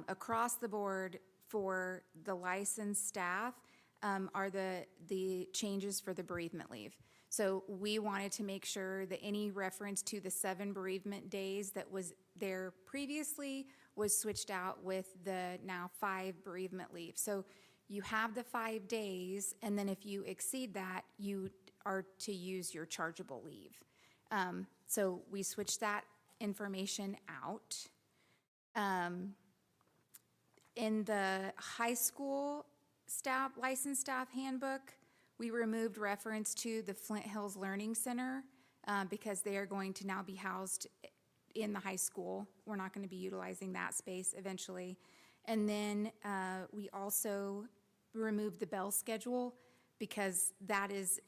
across the board for the licensed staff are the changes for the bereavement leave. So we wanted to make sure that any reference to the 7 bereavement days that was there previously was switched out with the now 5 bereavement leave. So you have the 5 days, and then if you exceed that, you are to use your chargeable leave. So we switched that information out. In the high school staff, licensed staff handbook, we removed reference to the Flint Hills Learning Center because they are going to now be housed in the high school. We're not going to be utilizing that space eventually. And then we also removed the bell schedule because that is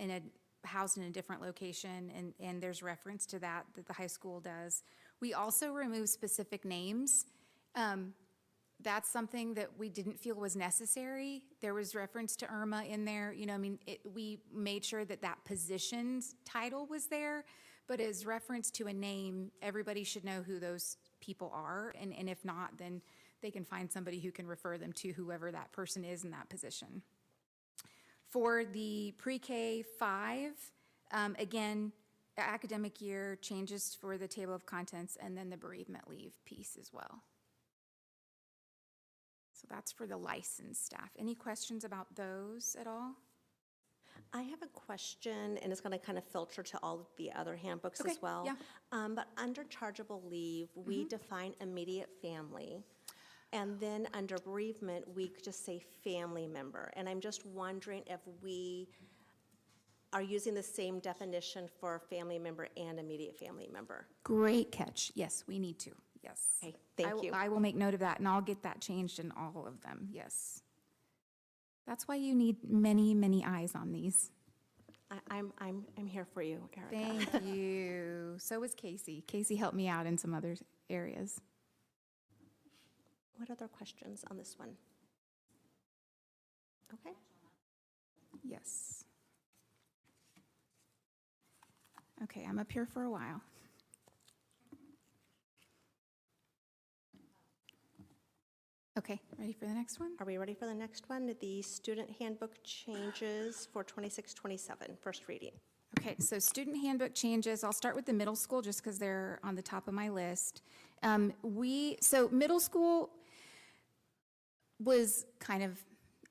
housed in a different location, and there's reference to that the high school does. We also removed specific names. That's something that we didn't feel was necessary. There was reference to Irma in there. You know, I mean, we made sure that that position's title was there, but as reference to a name, everybody should know who those people are, and if not, then they can find somebody who can refer them to whoever that person is in that position. For the pre-K 5, again, academic year changes for the table of contents and then the bereavement leave piece as well. So that's for the licensed staff. Any questions about those at all? I have a question, and it's going to kind of filter to all of the other handbooks Okay, as well. yeah. But under chargeable leave, we define immediate family. And then under bereavement, we could just say family member. And I'm just wondering if we are using the same definition for family member and immediate family member. Great catch. Yes, we need to. Yes. Okay, thank you. I will make note of that, and I'll get that changed in all of them. Yes. That's why you need many, many eyes on these. I'm here for you, Erica. Thank you. So is Casey. Casey helped me out in some other areas. What other questions on this one? Okay. Yes. Okay, I'm up here for a while. Okay, ready for the next one? Are we ready for the next one? The student handbook changes for 26-27, first reading. Okay, so student handbook changes. I'll start with the middle school just because they're on the top of my list. So middle school was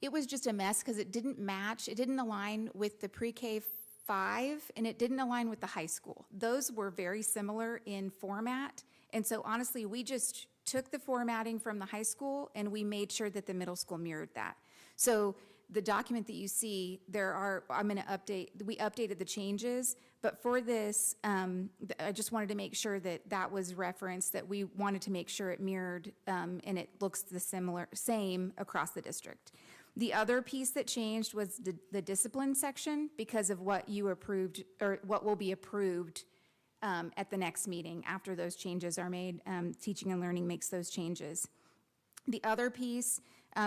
it was just a mess because it didn't match, it didn't align with the pre-K 5, and it didn't align with the high school. Those were very similar in format, and so honestly, we just took the formatting from the high school and we made sure that the middle school mirrored that. So the document that you see, I'm going to update, we updated the changes, but for this, I just wanted to make sure that that was referenced, that we wanted to make sure it mirrored, and it looks same across the district. The other piece that changed was the discipline section because of what you approved, or what will be approved at the next meeting after those changes are made. Teaching and Learning makes those changes. The other piece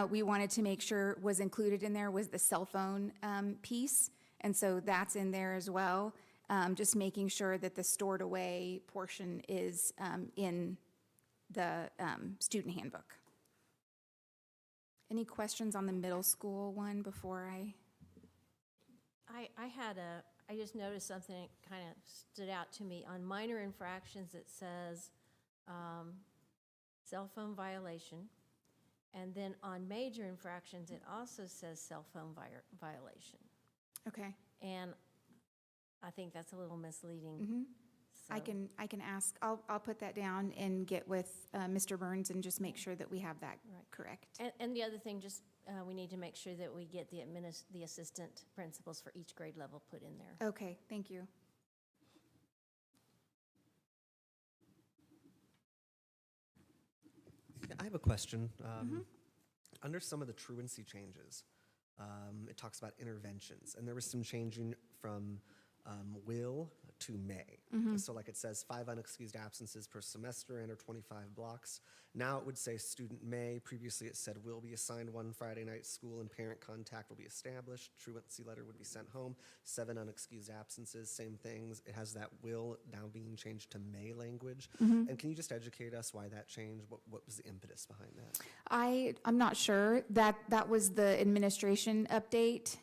we wanted to make sure was included in there was the cell phone piece, and so that's in there as well. Just making sure that the stored away portion is in the student handbook. Any questions on the middle school one before I just noticed something that kind of stood out to me. On minor infractions, it says cell phone violation. And then on major infractions, it also says cell phone violation. Okay. And I think that's a little misleading. Mm-hmm. So- I can ask, I'll put that down and get with Mr. Burns and just make sure that we have that Right. correct. And the other thing, just we need to make sure that we get the assistant principals for each grade level put in there. Okay, thank you. I have a question. Under some of the truancy changes, it talks about interventions, and there was some changing from will to may. So like it says 5 unexcused absences per semester and or 25 blocks. Now it would say student may. Previously it said will be assigned 1 Friday night school and parent contact will be established. Truancy letter would be sent home. 7 unexcused absences, same things. It has that will now being changed to may language. And can you just educate us why that changed? What was the impetus behind that? I'm not sure. That was the administration update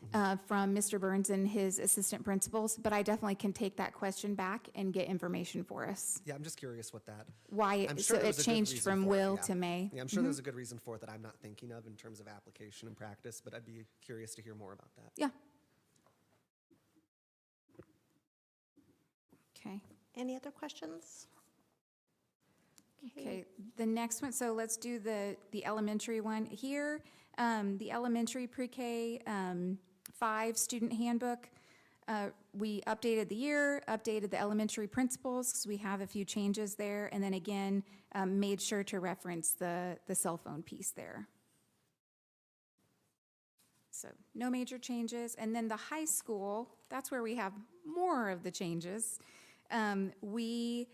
from Mr. Burns and his assistant principals, but I definitely can take that question back and get information for us. Yeah, I'm just curious what that. Why, I'm so sure there it was a good changed reason from for it, will yeah. to may. Yeah, I'm sure there's a good reason for it that I'm not thinking of in terms of application and practice, but I'd be curious to hear more about that. Yeah. Okay. Any other questions? Okay, the next one, so let's do the elementary one here. The elementary pre-K 5 student handbook. We updated the year, updated the elementary principals, because we have a few changes there, and then again, made sure to reference the cell phone piece there. So no major changes. And then the high school, that's where we have more of the changes. We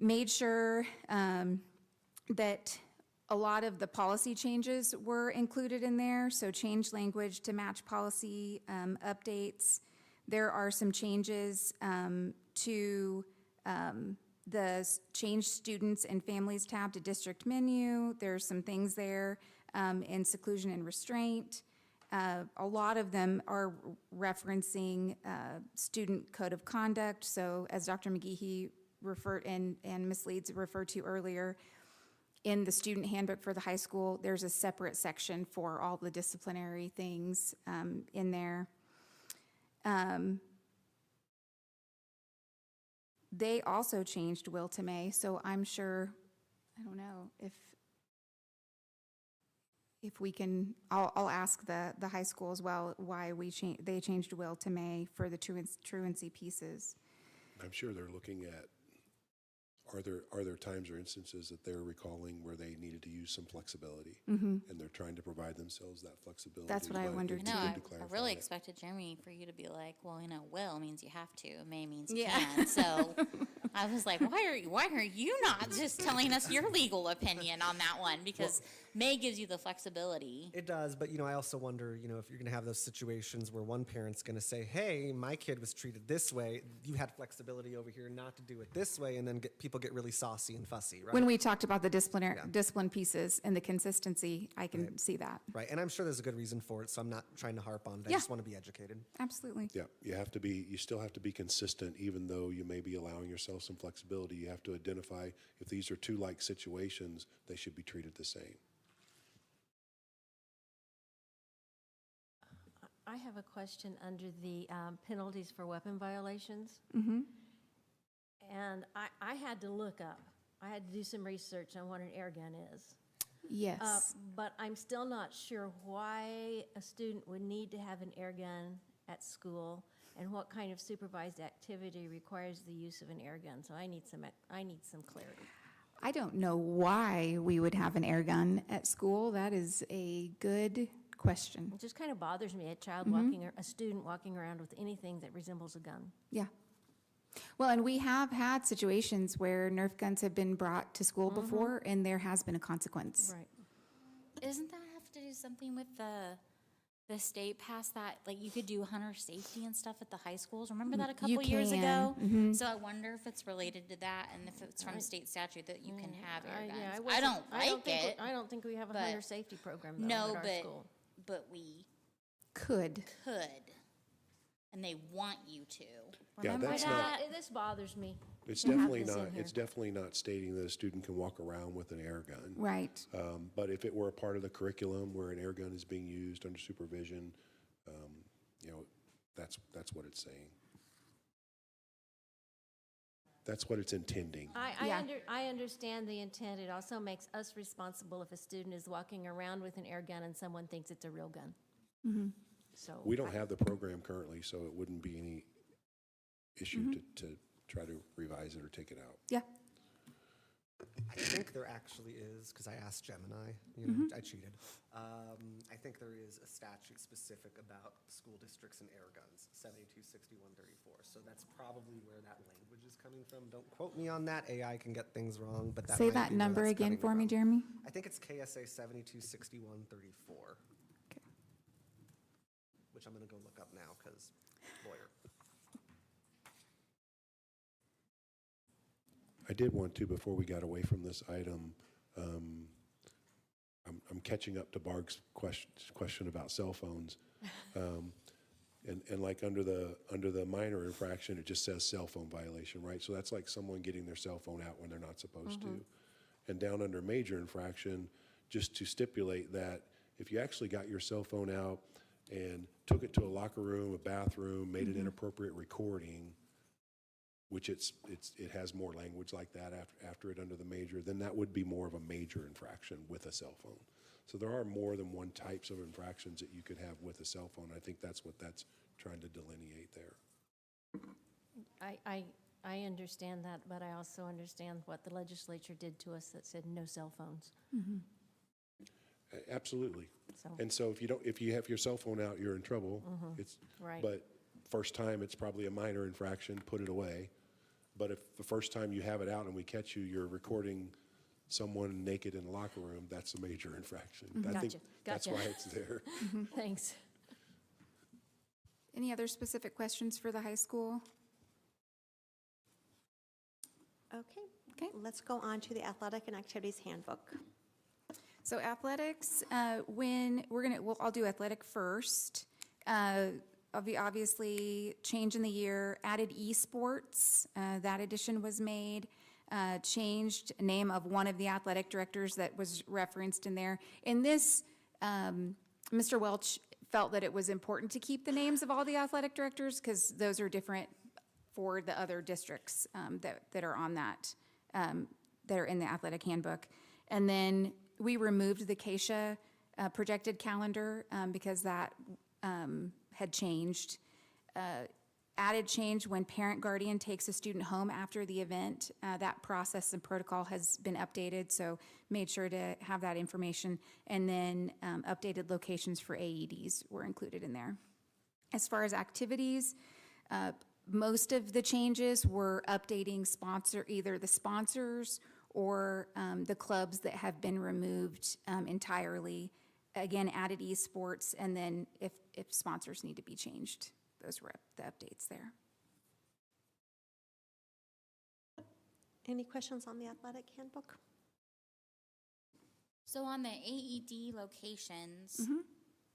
made sure that a lot of the policy changes were included in there, so change language to match policy updates. There are some changes to the change students and families tab to district menu. There's some things there in seclusion and restraint. A lot of them are referencing student code of conduct. So as Dr. McGehee referred and Ms. Leeds referred to earlier, in the student handbook for the high school, there's a separate section for all the disciplinary things in there. They also changed will to may, so I'm sure, I don't know, if we can, I'll ask the high school as well why they changed will to may for the truancy pieces. I'm sure they're looking at, are there times or instances that they're recalling where they needed to use some flexibility? And they're trying to provide themselves that flexibility. That's what I but wondered it's No, good I to clarify really that. expected Jeremy for you to be like, well, will means you have to, may means you Yeah. can. So I was like, why are you not just telling us your legal opinion on that one? Because may gives you the flexibility. It does, but I also wonder, if you're going to have those situations where one parent's going to say, "Hey, my kid was treated this way. You had flexibility over here not to do it this way," and then people get really saucy and fussy, right? When we talked about the discipline pieces and the consistency, I can see that. Right, and I'm sure there's a good reason for it, so I'm not trying to harp on it. I Yeah. just want to be educated. Absolutely. Yeah, you still have to be consistent, even though you may be allowing yourself some flexibility. You have to identify if these are two like situations, they should be treated the same. I have a question under the penalties for weapon violations. And I had to look up, I had to do some research on what an air gun is. Yes. But I'm still not sure why a student would need to have an air gun at school and what kind of supervised activity requires the use of an air gun. So I need some clarity. I don't know why we would have an air gun at school. That is a good question. It just kind of bothers me, a student walking around with anything that resembles a gun. Yeah. Well, and we have had situations where Nerf guns have been brought to school before, and there has been a consequence. Right. Doesn't that have to do something with the state passed that, like, you could do hunter safety and stuff at the high schools? Remember that a You couple years ago? can. So I wonder if it's related to that and if it's from state statute that you can have air guns. Yeah, I don't like it, I don't think we have a but- hunter safety program though no, at our but, school. but we Could. could, and they want you to. Yeah, Remember that's that? This bothers me. It's to have definitely this in not, here. it's definitely not stating that a student can walk around with an air gun. Right. But if it were a part of the curriculum where an air gun is being used under supervision, that's what it's saying. That's what it's intending. Yeah. I understand the intent. It also makes us responsible if a student is walking around with an air gun and someone thinks it's a real gun. So. We don't have the program currently, so it wouldn't be any issue to try to revise it or take it out. Yeah. I think there actually is, because I asked Gemini, I cheated. I think there is a statute specific about school districts and air guns, 726134. So that's probably where that language is coming from. Don't quote me on that. AI can get things wrong, but that Say might that be where number that's again coming for me, from. Jeremy. I think it's KSA 726134. Okay. Which I'm going to go look up now because lawyer. I did want to, before we got away from this item, I'm catching up to Barg's question about cell phones. And like under the minor infraction, it just says cell phone violation, right? So that's like someone getting their cell phone out when they're not supposed to. And down under major infraction, just to stipulate that if you actually got your cell phone out and took it to a locker room, a bathroom, made an inappropriate recording, which it has more language like that after it under the major, then that would be more of a major infraction with a cell phone. So there are more than one types of infractions that you could have with a cell phone. I think that's what that's trying to delineate there. I understand that, but I also understand what the legislature did to us that said no cell phones. Absolutely. So, And so if you have your cell phone out, you're in trouble. It's right. But first time, it's probably a minor infraction, put it away. But if the first time you have it out and we catch you, you're recording someone naked in a locker room, that's a major infraction. I think that's Gotcha. why it's there. Thanks. Any other specific questions for the high school? Okay, let's go on to the athletic and activities handbook. So athletics, I'll do athletic first. Obviously, change in the year, added esports, that addition was made, changed name of one of the athletic directors that was referenced in there. In this, Mr. Welch felt that it was important to keep the names of all the athletic directors because those are different for the other districts that are on that, that are in the athletic handbook. And then we removed the CASHA projected calendar because that had changed. Added change when parent guardian takes a student home after the event. That process and protocol has been updated, so made sure to have that information. And then updated locations for AEDs were included in there. As far as activities, most of the changes were updating either the sponsors or the clubs that have been removed entirely. Again, added esports, and then if sponsors need to be changed, those were the updates there. Any questions on the athletic handbook? So on the AED locations,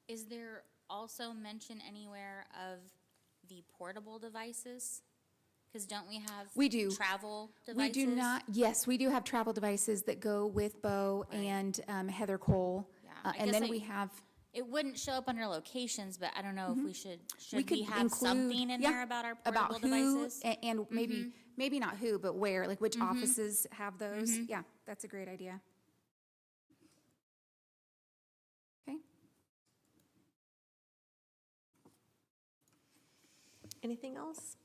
is there also mention anywhere of the portable devices? Because don't we have We do. travel devices? We do not, yes, we do have travel devices that go with Bo and Heather Cole. Yeah, I And guess then I- we have, It wouldn't show up under locations, but I don't know if we should we could have include- something in yeah, there about our about portable who devices? and maybe not who, but where, like which offices have those. Yeah, that's a great idea. Okay. Anything else?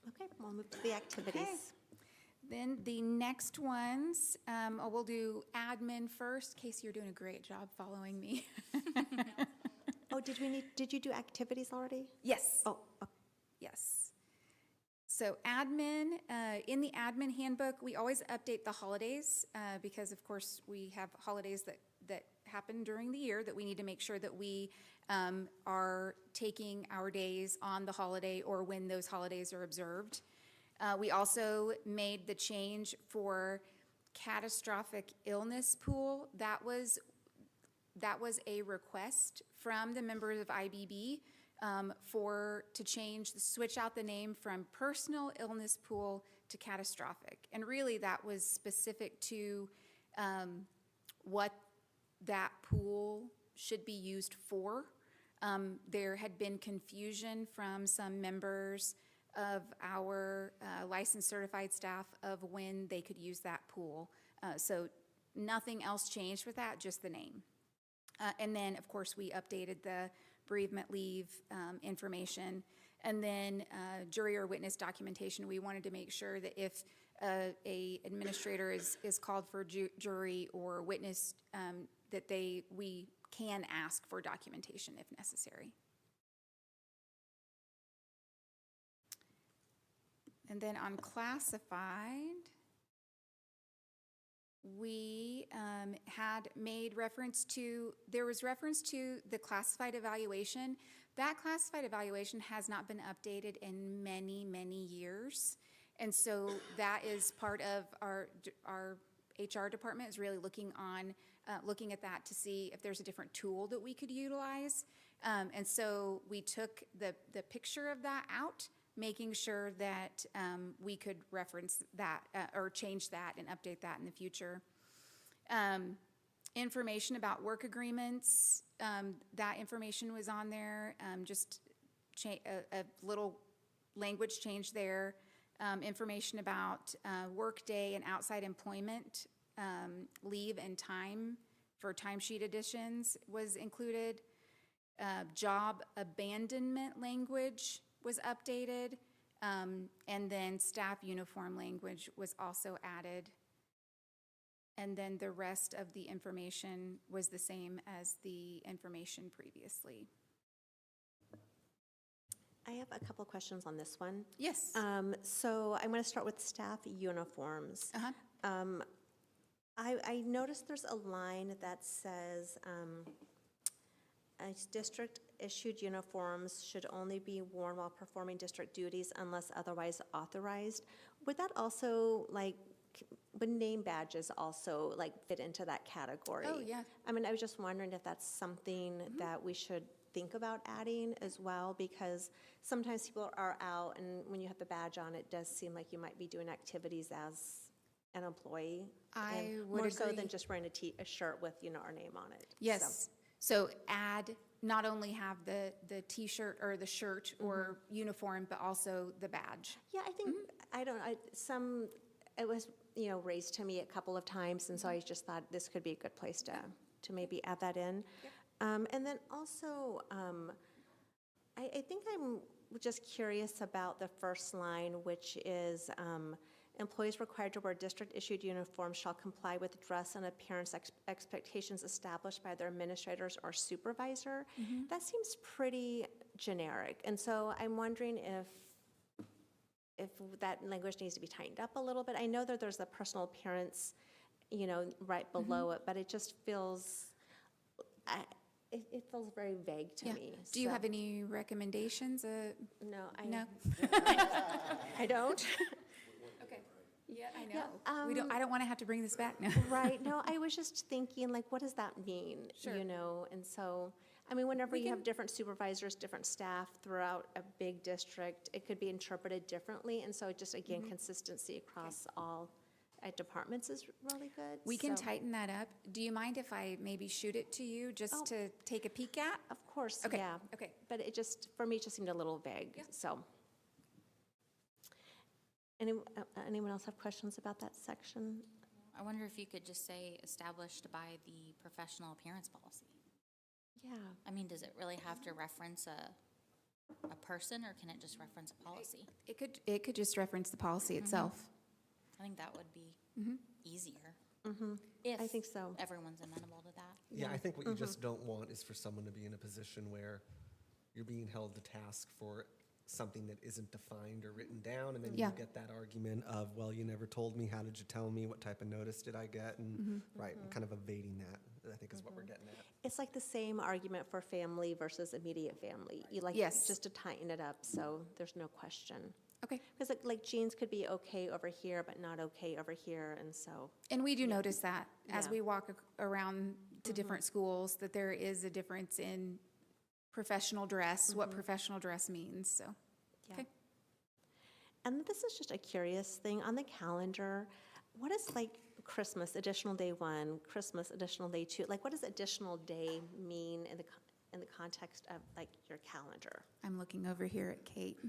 Okay, we'll move to the activities. Then the next ones, we'll do admin first. Casey, you're doing a great job following me. Oh, did you do activities already? Yes. Oh, okay. Yes. So admin, in the admin handbook, we always update the holidays because of course we have holidays that happen during the year that we need to make sure that we are taking our days on the holiday or when those holidays are observed. We also made the change for catastrophic illness pool. That was a request from the members of IBB to switch out the name from personal illness pool to catastrophic. And really that was specific to what that pool should be used for. There had been confusion from some members of our licensed certified staff of when they could use that pool. So nothing else changed with that, just the name. And then, of course, we updated the bereavement leave information. And then jury or witness documentation, we wanted to make sure that if a administrator is called for jury or witness, that we can ask for documentation if necessary. And then on classified, we had made reference to, there was reference to the classified evaluation. That classified evaluation has not been updated in many, many years. And so that is part of our HR department is really looking at that to see if there's a different tool that we could utilize. And so we took the picture of that out, making sure that we could reference that or change that and update that in the future. Information about work agreements, that information was on there, just a little language change there. Information about work day and outside employment, leave and time for timesheet additions was included. Job abandonment language was updated, and then staff uniform language was also added. And then the rest of the information was the same as the information previously. I have a couple questions on this one. Yes. So I'm going to start with staff uniforms. I noticed there's a line that says district-issued uniforms should only be worn while performing district duties unless otherwise authorized. Would that also, would name badges also, fit into that category? Oh, yeah. I mean, I was just wondering if that's something that we should think about adding as well, because sometimes people are out, and when you have the badge on, it does seem like you might be doing activities as an employee. I would more so agree. than just wearing a shirt with, our name on it. Yes. So add, not only have the T-shirt or the shirt or uniform, but also the badge. Yeah, I think, it was, raised to me a couple of times, and so I just thought this could be a good place to maybe add that in. And then also, I think I'm just curious about the first line, which is employees required to wear district-issued uniforms shall comply with dress and appearance expectations established by their administrators or supervisor. That seems pretty generic. And so I'm wondering if that language needs to be tightened up a little bit. I know that there's the personal appearance, right below it, but it just feels, it feels very vague to me. Do you have any recommendations? No, No? I don't. Okay. Yeah, I know. I don't want to have to bring this back now. Right, no, I was just thinking, what does that mean? Sure. And so, I mean, whenever you have different supervisors, different staff throughout a big district, it could be interpreted differently, and so just, again, consistency across all at departments is really good. We can so- tighten that up. Do you mind if I maybe shoot it to you just Oh. to take a peek at? Of course, Okay, yeah. okay. But it just, for me, it just seemed a little vague, so. Anyone else have questions about that section? I wonder if you could just say established by the professional appearance policy. Yeah. I mean, does it really have to reference a person, or can it just reference a policy? It could just reference the policy itself. I think that would be easier. I think so. If everyone's amenable to that. Yeah, I think what you just don't want is for someone to be in a position where you're being held to task for something that isn't defined or written down, and then Yeah. you get that argument of, well, you never told me, how did you tell me, what type of notice did I get, and, right, kind of evading that, I think is what we're getting at. It's like the same argument for family versus immediate family. You like, Yes. just to tighten it up, so there's no question. Okay. Because like jeans could be okay over here, but not okay over here, and so, And we do notice that as Yeah. we walk around to different schools, that there is a difference in professional dress, what professional dress means, so. yeah. Okay. And this is just a curious thing, on the calendar, what is like Christmas, additional day 1, Christmas, additional day 2? Like, what does additional day mean in the context of like your calendar? I'm looking over here at Kate.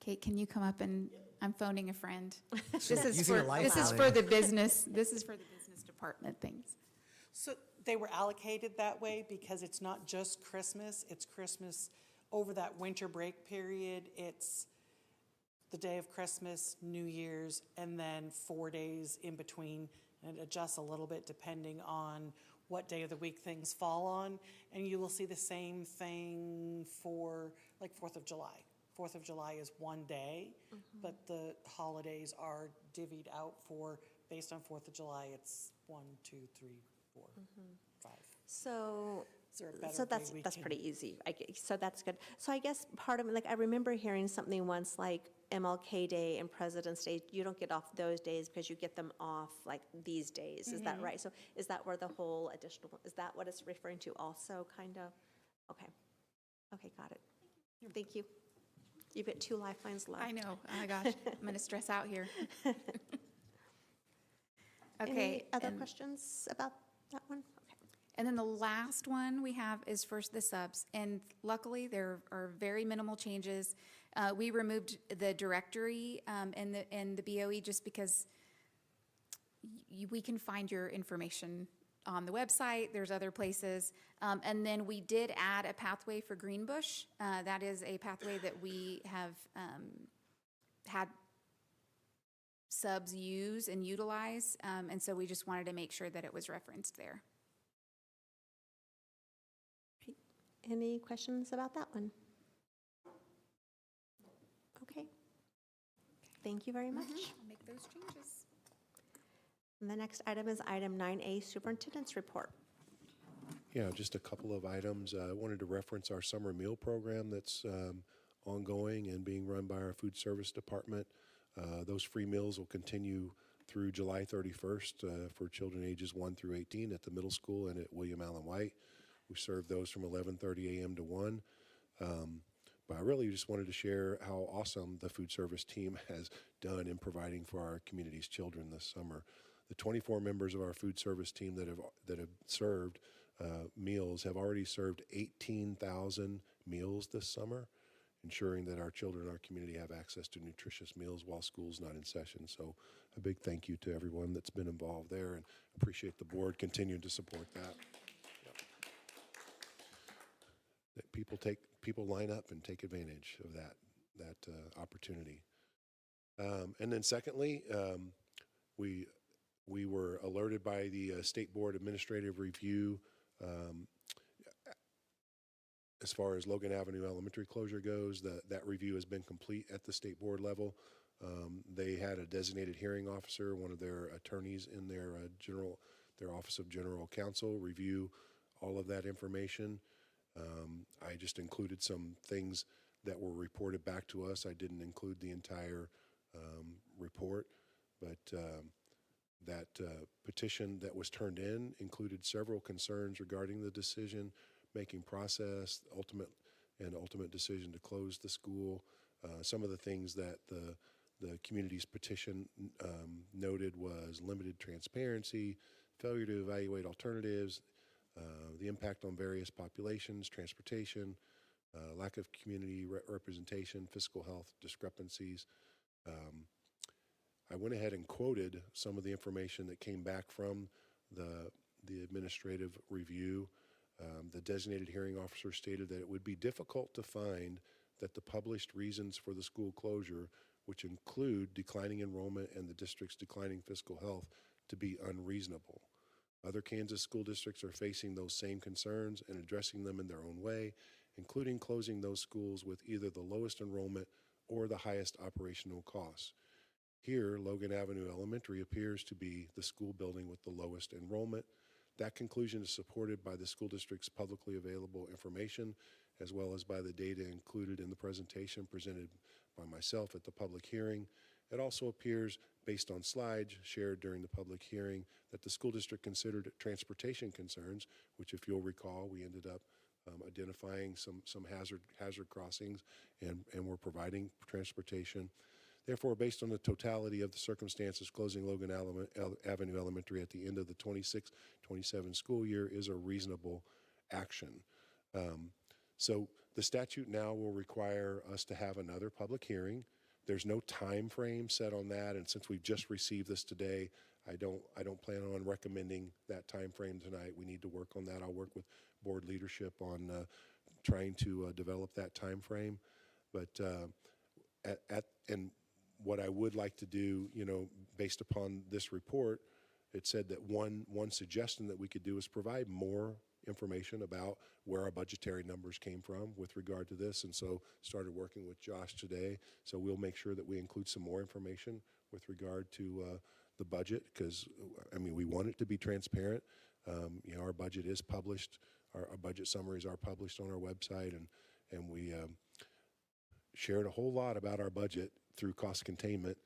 Kate, can you come up and, I'm phoning a friend. This is Using a for, life this is now. for the business, this is for the business department things. So they were allocated that way because it's not just Christmas, it's Christmas over that winter break period. It's the day of Christmas, New Year's, and then 4 days in between. And it adjusts a little bit depending on what day of the week things fall on. And you will see the same thing for like 4th of July. 4th of July is one day, but the holidays are divvied out for, based on 4th of July, it's 1, 2, 3, 4, 5. So, Is there a better so way that's we that's can- pretty easy. So that's good. So I guess part of it, like I remember hearing something once like MLK Day and President's Day, you don't get off those days because you get them off like these days. Is that right? So is that where the whole additional, is that what it's referring to also, kind of? Okay. Okay, got it. Thank you. You've got 2 lifelines left. I know, oh my gosh, I'm gonna stress out here. Any Okay. other and- questions about that one? Okay. And then the last one we have is for the subs, and luckily there are very minimal changes. We removed the directory and the BOE just because we can find your information on the website. There's other places, and then we did add a pathway for Greenbush. That is a pathway that we have had subs use and utilize, and so we just wanted to make sure that it was referenced there. Any questions about that one? Okay. Thank you very much. I'll make those changes. And the next item is item 9A, Superintendent's Report. Yeah, just a couple of items. I wanted to reference our summer meal program that's ongoing and being run by our food service department. Those free meals will continue through July 31st for children ages 1 through 18 at the middle school and at William Allen White. We serve those from 11:30 a.m. to 1. But I really just wanted to share how awesome the food service team has done in providing for our community's children this summer. The 24 members of our food service team that have served meals have already served 18,000 meals this summer, ensuring that our children in our community have access to nutritious meals while school's not in session. So a big thank you to everyone that's been involved there, and appreciate the board continuing to support that. That people line up and take advantage of that opportunity. And then secondly, we were alerted by the State Board Administrative Review as far as Logan Avenue Elementary closure goes. That review has been complete at the State Board level. They had a designated hearing officer, one of their attorneys in their Office of General Counsel, review all of that information. I just included some things that were reported back to us. I didn't include the entire report, but that petition that was turned in included several concerns regarding the decision-making process, ultimate decision to close the school. Some of the things that the community's petition noted was limited transparency, failure to evaluate alternatives, the impact on various populations, transportation, lack of community representation, fiscal health discrepancies. I went ahead and quoted some of the information that came back from the administrative review. The designated hearing officer stated that it would be difficult to find that the published reasons for the school closure, which include declining enrollment and the district's declining fiscal health, to be unreasonable. Other Kansas school districts are facing those same concerns and addressing them in their own way, including closing those schools with either the lowest enrollment or the highest operational costs. Here, Logan Avenue Elementary appears to be the school building with the lowest enrollment. That conclusion is supported by the school district's publicly available information, as well as by the data included in the presentation presented by myself at the public hearing. It also appears, based on slides shared during the public hearing, that the school district considered transportation concerns, which, if you'll recall, we ended up identifying some hazard crossings, and we're providing transportation. Therefore, based on the totality of the circumstances, closing Logan Avenue Elementary at the end of the 26-27 school year is a reasonable action. So the statute now will require us to have another public hearing. There's no time frame set on that, and since we've just received this today, I don't plan on recommending that time frame tonight. We need to work on that. I'll work with board leadership on trying to develop that time frame. But and what I would like to do, based upon this report, it said that one suggestion that we could do is provide more information about where our budgetary numbers came from with regard to this, and so started working with Josh today. So we'll make sure that we include some more information with regard to the budget, because we want it to be transparent. Our budget is published. Our budget summaries are published on our website, and we shared a whole lot about our budget through cost containment,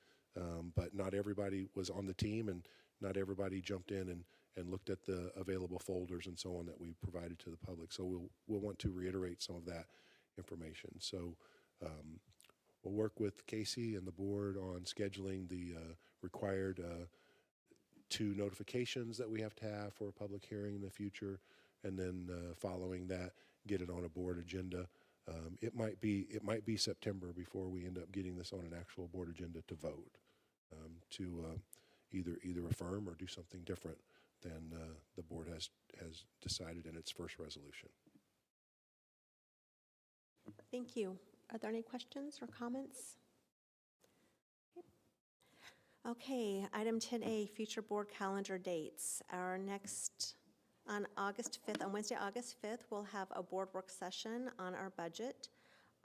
but not everybody was on the team, and not everybody jumped in and looked at the available folders and so on that we provided to the public. So we'll want to reiterate some of that information. So we'll work with Casey and the board on scheduling the required 2 notifications that we have to have for a public hearing in the future, and then following that, get it on a board agenda. It might be September before we end up getting this on an actual board agenda to vote, to either affirm or do something different than the board has decided in its first resolution. Thank you. Are there any questions or comments? Okay, item 10A, future board calendar dates. Our next, on Wednesday, August 5th, we'll have a board work session on our budget.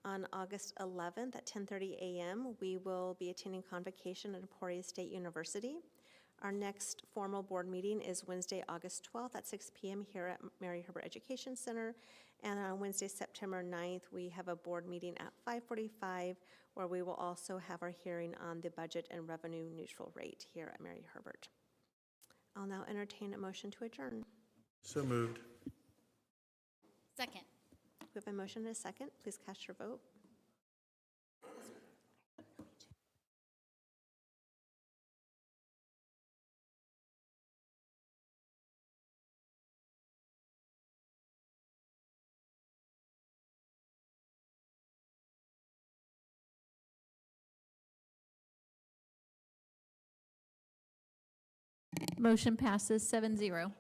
On August 11th at 10:30 a.m., we will be attending convocation at Emporia State University. Our next formal board meeting is Wednesday, August 12th at 6 p.m. here at Mary Herbert Education Center. And on Wednesday, September 9th, we have a board meeting at 5:45, where we will also have our hearing on the budget and revenue neutral rate here at Mary Herbert. I'll now entertain a motion to adjourn. So moved. Second. We have a motion and a second. Please cast your vote. Motion passes 7-0.